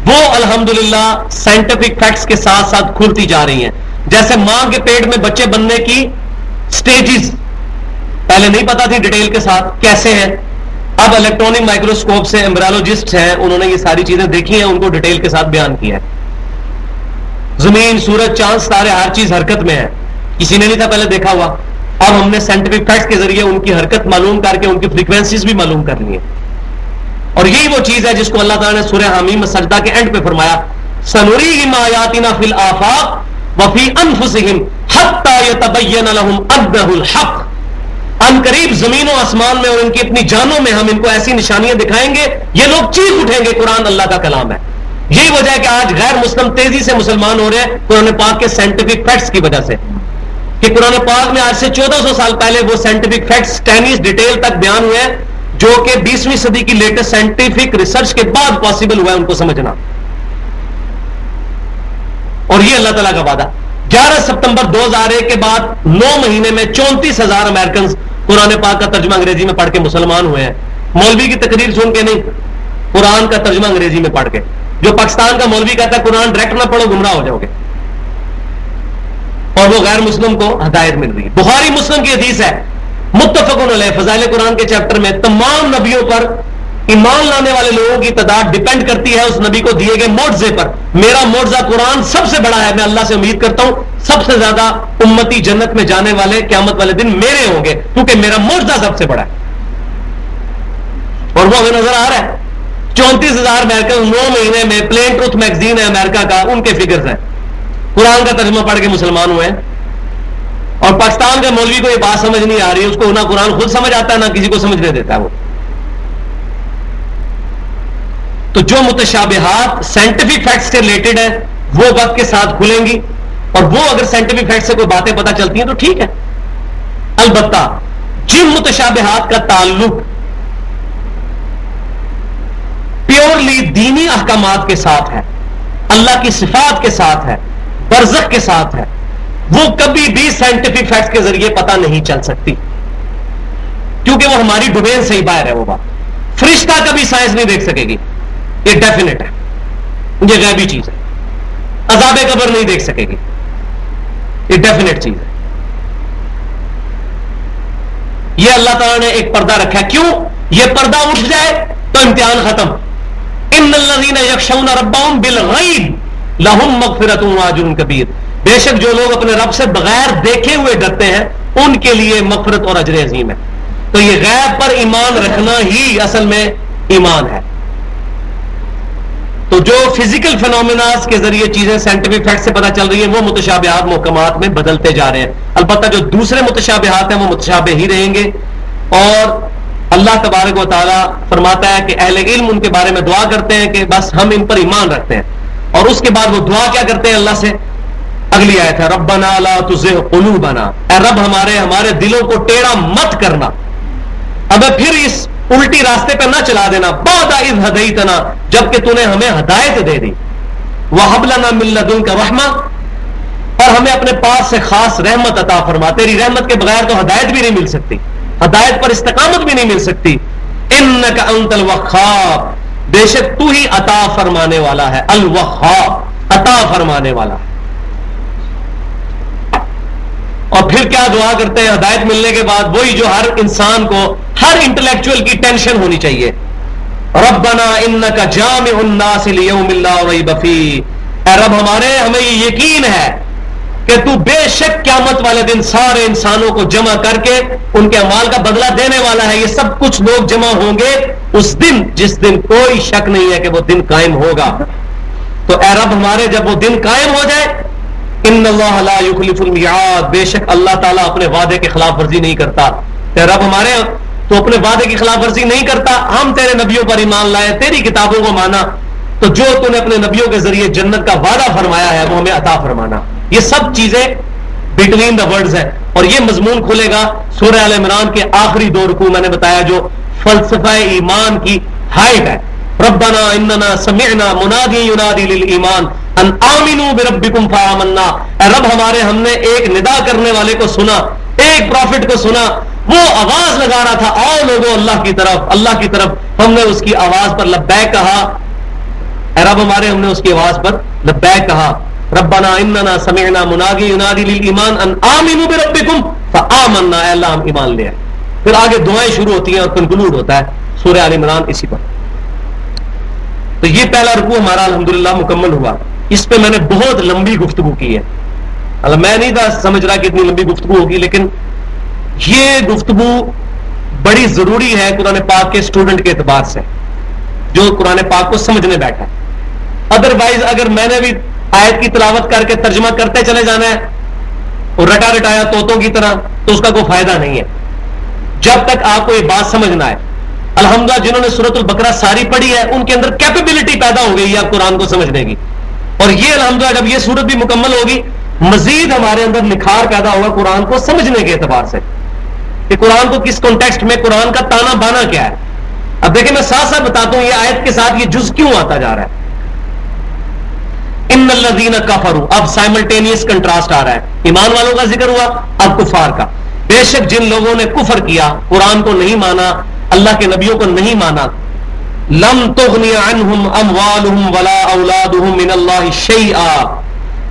[SPEAKER 1] وہ الحمدللہ سائنٹیفک فیکٹس کے ساتھ ساتھ کھلتی جا رہی ہیں. جیسے ماں کے پیٹ میں بچے بننے کی سٹیجز پہلے نہیں پتا تھی ڈیٹیل کے ساتھ کیسے ہیں، اب الیکٹرانک مائکروسکوپ سے ایمبریولوجسٹ ہیں، انہوں نے یہ ساری چیزیں دیکھی ہیں، ان کو ڈیٹیل کے ساتھ بیان کیا ہے. زمین، سورج، چاند، ستارے، ہر چیز حرکت میں ہے، کسی نے نہیں تھا پہلے دیکھا ہوا. اب ہم نے سائنٹیفک فیکٹس کے ذریعے ان کی حرکت معلوم کر کے ان کی فریکوینسیز بھی معلوم کر لی ہیں. اور یہی وہ چیز ہے جس کو اللہ تعالیٰ نے سورہ حمیم سجدہ کے اینڈ پہ فرمایا، سَنُرِيهِمْ آيَاتِنَا فِي الْآفَاقِ وَفِي أَنفُسِهِمْ حَتَّى يَتَبَيَّنَ لَهُمْ أَنَّهُ الْحَقُّ. ان قریب زمین و آسمان میں اور ان کی اپنی جانوں میں ہم ان کو ایسی نشانیاں دکھائیں گے، یہ لوگ چیخ اٹھیں گے قرآن اللہ کا کلام ہے. یہی وجہ ہے کہ آج غیر مسلم تیزی سے مسلمان ہو رہے ہیں قرآن پاک کے سائنٹیفک فیکٹس کی وجہ سے، کہ قرآن پاک میں آج سے 1400 سال پہلے وہ سائنٹیفک فیکٹس ٹینیز ڈیٹیل تک بیان ہوئے ہیں جو کہ 20ویں صدی کی لیٹسٹ سائنٹیفک ریسرچ کے بعد پاسبل ہوا ہے ان کو سمجھنا. اور یہ اللہ تعالیٰ کا وعدہ. 11 ستمبر 2001 کے بعد 9 مہینے میں 34,000 امریکنز قرآن پاک کا ترجمہ انگریزی میں پڑھ کے مسلمان ہوئے ہیں. مولوی کی تقریر سن کے نہیں، قرآن کا ترجمہ انگریزی میں پڑھ کے. جو پاکستان کا مولوی کہتا ہے قرآن ڈائریکٹ نہ پڑھو گمراہ ہو جاؤ گے، اور وہ غیر مسلم کو ہدایت مل رہی ہے. بخاری مسلم کی حدیث ہے، متفقن علیہ، فضائل قرآن کے چیپٹر میں، تمام نبیوں پر ایمان لانے والے لوگوں کی تعداد ڈیپینڈ کرتی ہے اس نبی کو دیے گئے معجزے پر. میرا معجزہ قرآن سب سے بڑا ہے، میں اللہ سے امید کرتا ہوں سب سے زیادہ امتی جنت میں جانے والے قیامت والے دن میرے ہوں گے، کیونکہ میرا معجزہ سب سے بڑا ہے. اور وہ ہمیں نظر آ رہا ہے. 34,000 امریکن 9 مہینے میں، پلین ٹروتھ میگزین ہے امریکہ کا، ان کے فگرز ہیں، قرآن کا ترجمہ پڑھ کے مسلمان ہوئے ہیں. اور پاکستان کے مولوی کو یہ بات سمجھ نہیں آ رہی، اس کو نہ قرآن خود سمجھ آتا ہے نہ کسی کو سمجھنے دیتا ہے وہ. تو جو متشابہات سائنٹیفک فیکٹس سے ریلیٹڈ ہیں وہ وقت کے ساتھ کھلیں گی، اور وہ اگر سائنٹیفک فیکٹ سے کوئی باتیں پتہ چلتی ہیں تو ٹھیک ہے. البتہ جن متشابہات کا تعلق پیورلی دینی احکامات کے ساتھ ہے، اللہ کی صفات کے ساتھ ہے، برزخ کے ساتھ ہے، وہ کبھی بھی سائنٹیفک فیکٹس کے ذریعے پتہ نہیں چل سکتی، کیونکہ وہ ہماری ڈومین سے ہی باہر ہے. وہ بات فرشتہ کبھی سائنس نہیں دیکھ سکے گی، یہ ڈیفینیٹ ہے، یہ غیبی چیز ہے. عذاب قبر نہیں دیکھ سکے گی، یہ ڈیفینیٹ چیز ہے. یہ اللہ تعالیٰ نے ایک پردہ رکھا ہے. کیوں؟ یہ پردہ اٹھ جائے تو امتحان ختم. ان الذین یخشون ربهم بالغیب لہم مغفرۃ واجر کبیر. بے شک جو لوگ اپنے رب سے بغیر دیکھے ہوئے ڈرتے ہیں ان کے لیے مغفرت اور اجر عظیم ہے. تو یہ غیب پر ایمان رکھنا ہی اصل میں ایمان ہے. تو جو فزیکل فینومیناز کے ذریعے چیزیں سائنٹیفک فیکٹ سے پتہ چل رہی ہیں وہ متشابہات محکمات میں بدلتے جا رہے ہیں. البتہ جو دوسرے متشابہات ہیں وہ متشابہ ہی رہیں گے. اور اللہ تبارک و تعالیٰ فرماتا ہے کہ اہل علم ان کے بارے میں دعا کرتے ہیں کہ بس ہم ان پر ایمان رکھتے ہیں. اور اس کے بعد وہ دعا کیا کرتے ہیں اللہ سے؟ اگلی آیت ہے ربنا لا تزغ قلوبنا، اے رب ہمارے دلوں کو ٹیڑھا مت کرنا، اب پھر اس الٹی راستے پہ نہ چلا دینا، بعد اذ ہدیتنا، جبکہ تو نے ہمیں ہدایت دے دی، وہب لنا من لدنک رحمہ، اور ہمیں اپنے پاس سے خاص رحمت عطا فرما. تیری رحمت کے بغیر تو ہدایت بھی نہیں مل سکتی، ہدایت پر استقامت بھی نہیں مل سکتی. انک انت الوہاب، بے شک تو ہی عطا فرمانے والا ہے، الوہاب عطا فرمانے والا. اور پھر کیا دعا کرتے ہیں ہدایت ملنے کے بعد؟ وہی جو ہر انسان کو، ہر انٹلیکچوئل کی ٹینشن ہونی چاہیے، ربنا انک جامع الناس لیوم لا ریب فیہ، اے رب ہمیں یہ یقین ہے کہ تو بے شک قیامت والے دن سارے انسانوں کو جمع کر کے ان کے اعمال کا بدلہ دینے والا ہے. یہ سب کچھ لوگ جمع ہوں گے اس دن جس دن کوئی شک نہیں ہے کہ وہ دن قائم ہوگا. تو اے رب جب وہ دن قائم ہو جائے، ان اللہ لا یخلف المیعاد، بے شک اللہ تعالیٰ اپنے وعدے کی خلاف ورزی نہیں کرتا. اے رب تو اپنے وعدے کی خلاف ورزی نہیں کرتا. ہم تیرے نبیوں پر ایمان لائے، تیری کتابوں کو مانا، تو جو تو نے اپنے نبیوں کے ذریعے جنت کا وعدہ فرمایا ہے وہ ہمیں عطا فرمانا. یہ سب چیزیں بٹوین دا ورڈز ہیں. اور یہ مضمون کھلے گا سورہ آل عمران کے آخری 2 رکوع، میں نے بتایا جو فلسفہ ایمان کی ہائٹ ہے. ربنا اننا سمعنا منادی ینادی للایمان ان آمنوا بربکم فآمنا، اے رب ہم نے ایک ندا کرنے والے کو سنا، ایک پروفٹ کو سنا، وہ آواز لگا رہا تھا آؤ لوگوں اللہ کی طرف. ہم نے اس کی آواز پر لبیک کہا. اے رب ہم نے اس کی آواز پر لبیک کہا. ربنا اننا سمعنا منادی ینادی للایمان ان آمنوا بربکم فآمنا، اے اللہ ہم ایمان لے آئے. پھر آگے دعائیں شروع ہوتی ہیں اور کنکلوڈ ہوتا ہے سورہ آل عمران اسی پر. تو یہ پہلا رکوع ہمارا الحمدللہ مکمل ہوا. اس پہ میں نے بہت لمبی گفتگو کی ہے، میں نہیں تھا سمجھ رہا کہ اتنی لمبی گفتگو ہوگی، لیکن یہ گفتگو بڑی ضروری ہے قرآن پاک کے اسٹوڈنٹ کے اعتبار سے جو قرآن پاک کو سمجھنے بیٹھا ہے. ادروائز اگر میں نے بھی آیت کی تلاوت کر کے ترجمہ کرتے چلے جانا ہے اور رٹا رٹایا طوطوں کی طرح تو اس کا کوئی فائدہ نہیں ہے. جب تک آپ کو یہ بات سمجھنا ہے، الحمدللہ جنہوں نے سورۃ البقرہ ساری پڑھی ہے ان کے اندر کیپیبلٹی پیدا ہو گئی ہے اب قرآن کو سمجھنے کی. اور یہ الحمدللہ جب یہ سورت بھی مکمل ہوگی مزید ہمارے اندر نکھار پیدا ہوگا قرآن کو سمجھنے کے اعتبار سے کہ قرآن کو کس کانٹیکسٹ میں، قرآن کا تانا بانا کیا ہے. اب دیکھیں میں ساتھ ساتھ بتاتا ہوں یہ آیت کے ساتھ یہ جز کیوں آتا جا رہا ہے. ان الذین کفروا، اب سائملٹینیس کنٹراسٹ آ رہا ہے. ایمان والوں کا ذکر ہوا، اب کفار کا. بے شک جن لوگوں نے کفر کیا، قرآن کو نہیں مانا، اللہ کے نبیوں کو نہیں مانا، لم تغنی عنہم اموالہم ولا اولادہم من اللہ شیئا،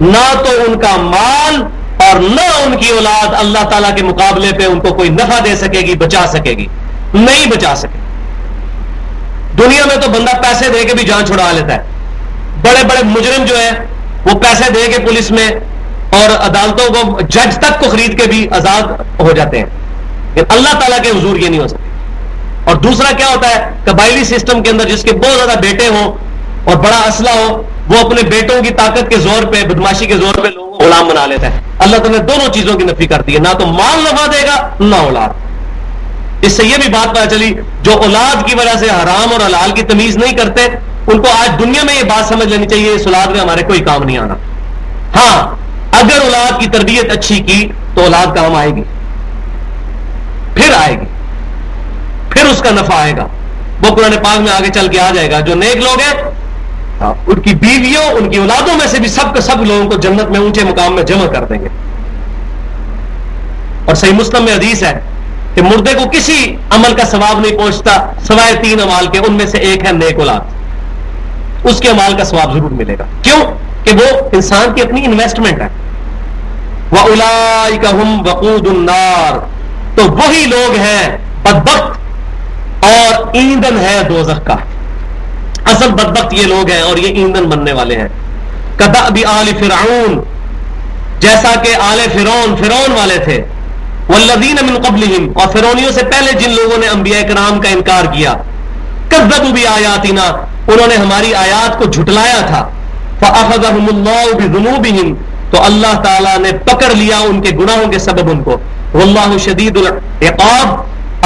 [SPEAKER 1] نہ تو ان کا مال اور نہ ان کی اولاد اللہ تعالیٰ کے مقابلے پہ ان کو کوئی نفع دے سکے گی، بچا سکے گی، نہیں بچا سکے. دنیا میں تو بندہ پیسے دے کے بھی جان چھڑا لیتا ہے. بڑے بڑے مجرم جو ہیں وہ پیسے دے کے پولیس میں اور عدالتوں کو، جج تک کو خرید کے بھی آزاد ہو جاتے ہیں، لیکن اللہ تعالیٰ کے حضور یہ نہیں ہو سکتے. اور دوسرا کیا ہوتا ہے، قبائلی سسٹم کے اندر جس کے بہت زیادہ بیٹے ہوں اور بڑا اسلحہ ہو، وہ اپنے بیٹوں کی طاقت کے زور پہ، بدماشی کے زور پہ لوگوں کو غلام بنا لیتا ہے. اللہ تعالیٰ نے دونوں چیزوں کی نفی کر دی ہے، نہ تو مال نفع دے گا نہ اولاد. اس سے یہ بھی بات پتہ چلی جو اولاد کی وجہ سے حرام اور حلال کی تمیز نہیں کرتے ان کو آج دنیا میں یہ بات سمجھ لینی چاہیے اس اولاد میں ہمارے کوئی کام نہیں آنا. ہاں اگر اولاد کی تربیت اچھی کی تو اولاد کام آئے گی، پھر آئے گی، پھر اس کا نفع آئے گا. وہ قرآن پاک میں آگے چل کے آ جائے گا. جو نیک لوگ ہیں ان کی بیویوں، ان کی اولادوں میں سے بھی سب کے سب لوگوں کو جنت میں اونچے مقام میں جمع کر دیں گے. اور صحیح مسلم میں حدیث ہے کہ مردے کو کسی عمل کا ثواب نہیں پہنچتا سوائے 3 اعمال کے، ان میں سے ایک ہے نیک اولاد. اس کے اعمال کا ثواب ضرور ملے گا. کیوں کہ وہ انسان کی اپنی انویسٹمنٹ ہے. وَأُولَئِكَ هُمْ وَقُودُ النَّارِ، تو وہی لوگ ہیں بدبخت اور ایندھن ہے دوزخ کا. اصل بدبخت یہ لوگ ہیں اور یہ ایندھن بننے والے ہیں. کدأب آل فرعون، جیسا کہ آل فرعون والے تھے. والذین من قبلہم، اور فرعونیوں سے پہلے جن لوگوں نے انبیاء کرام کا انکار کیا، کذبوا بآیاتنا، انہوں نے ہماری آیات کو جھٹلایا تھا، فأخذہم اللہ بذنوبہم، تو اللہ تعالیٰ نے پکڑ لیا ان کے گناہوں کے سبب ان کو، واللہ شدید العقاب،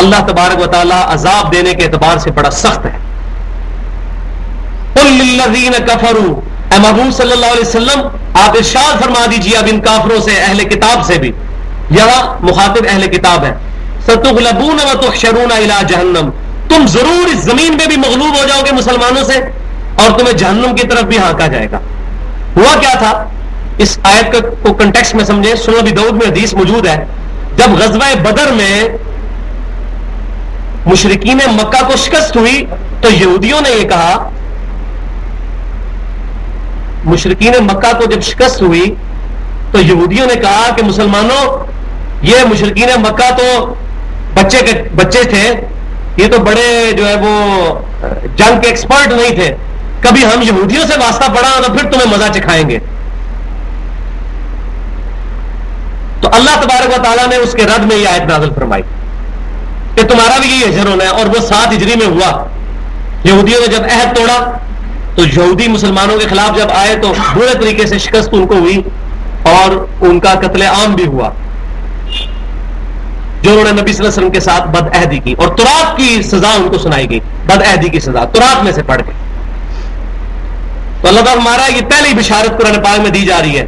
[SPEAKER 1] اللہ تبارک و تعالیٰ عذاب دینے کے اعتبار سے بڑا سخت ہے۔ قل للذین کفروا، اے محبوب صلی اللہ علیہ وسلم آپ ارشاد فرما دیجیے اب ان کافروں سے، اہل کتاب سے بھی، یہاں مخاطب اہل کتاب ہے، ستغلبون وتحشرون الی جہنم، تم ضرور اس زمین میں بھی مغلوب ہو جاؤ گے مسلمانوں سے، اور تمہیں جہنم کی طرف بھی ہانکا جائے گا۔ ہوا کیا تھا اس آیت کو کنٹیکسٹ میں سمجھیں، سنن ابی داؤد میں حدیث موجود ہے، جب غزوہ بدر میں مشرکین مکہ کو شکست ہوئی تو یہودیوں نے یہ کہا، مشرکین مکہ کو جب شکست ہوئی تو یہودیوں نے کہا کہ مسلمانوں، یہ مشرکین مکہ تو بچے تھے، یہ تو بڑے جو ہے وہ جنگ کے ایکسپرٹ نہیں تھے، کبھی ہم یہودیوں سے واسطہ پڑا تو پھر تمہیں مزہ چکھائیں گے۔ تو اللہ تبارک و تعالیٰ نے اس کے رد میں یہ آیت نازل فرمائی کہ تمہارا بھی یہی اجر ہونا ہے، اور وہ 7 ہجری میں ہوا۔ یہودیوں نے جب عہد توڑا تو یہودی مسلمانوں کے خلاف جب آئے تو برے طریقے سے شکست ان کو ہوئی، اور ان کا قتل عام بھی ہوا، جو انہوں نے نبی صلی اللہ علیہ وسلم کے ساتھ بد عہدی کی، اور تراق کی سزا ان کو سنائی گئی، بد عہدی کی سزا تراق میں سے پڑھ کے۔ تو اللہ تعالیٰ ہمارا یہ پہلی بشارت قرآن پاک میں دی جا رہی ہے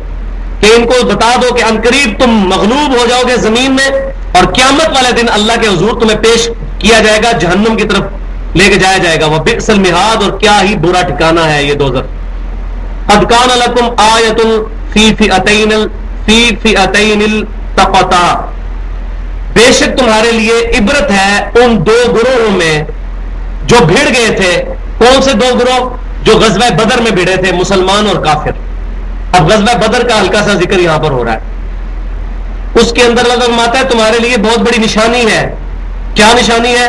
[SPEAKER 1] کہ ان کو بتا دو کہ عنقریب تم مغلوب ہو جاؤ گے زمین میں، اور قیامت والے دن اللہ کے حضور تمہیں پیش کیا جائے گا، جہنم کی طرف لے کے جایا جائے گا، وبئس المہاد، اور کیا ہی برا ٹھکانہ ہے یہ دوزخ۔ قد کان لکم آیۃ فی فئتین التقطا، بے شک تمہارے لیے عبرت ہے ان 2 گروہوں میں جو بھیڑ گئے تھے۔ کون سے 2 گروہ؟ جو غزوہ بدر میں بھیڑے تھے، مسلمان اور کافر۔ اب غزوہ بدر کا ہلکا سا ذکر یہاں پر ہو رہا ہے، اس کے اندر اللہ فرماتا ہے تمہارے لیے بہت بڑی نشانی ہے۔ کیا نشانی ہے؟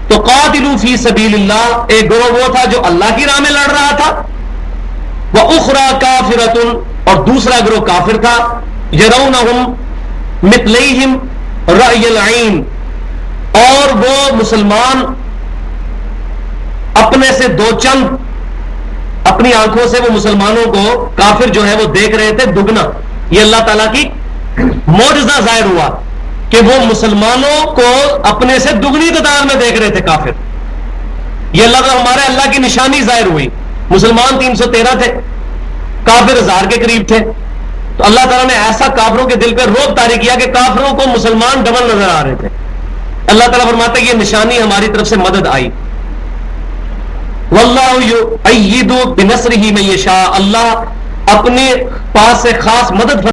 [SPEAKER 1] تو قاتلوا فی سبیل اللہ، ایک گروہ وہ تھا جو اللہ کی راہ میں لڑ رہا تھا، وَأُخْرَى كَافِرَةٌ، اور دوسرا گروہ کافر تھا، يَرَوْنَهُمْ مِثْلَيْهِمْ رَأْيَ الْعَيْنِ، اور وہ مسلمان اپنے سے 2 چند اپنی آنکھوں سے وہ مسلمانوں کو، کافر جو ہے وہ دیکھ رہے تھے دگنا۔ یہ اللہ تعالیٰ کی معجزہ ظاہر ہوا کہ وہ مسلمانوں کو اپنے سے دگنی تعداد میں دیکھ رہے تھے کافر۔ یہ ہمارے اللہ کی نشانی ظاہر ہوئی۔ مسلمان 313 تھے، کافر 1000 کے قریب تھے، تو اللہ تعالیٰ نے ایسا کافروں کے دل پر رعب طاری کیا کہ کافروں کو مسلمان ڈبل نظر آ رہے تھے۔ اللہ تعالیٰ فرماتا ہے یہ نشانی ہماری طرف سے مدد آئی۔ واللہ یؤید بنصرہ من یشاء، اللہ اپنے پاس سے خاص مدد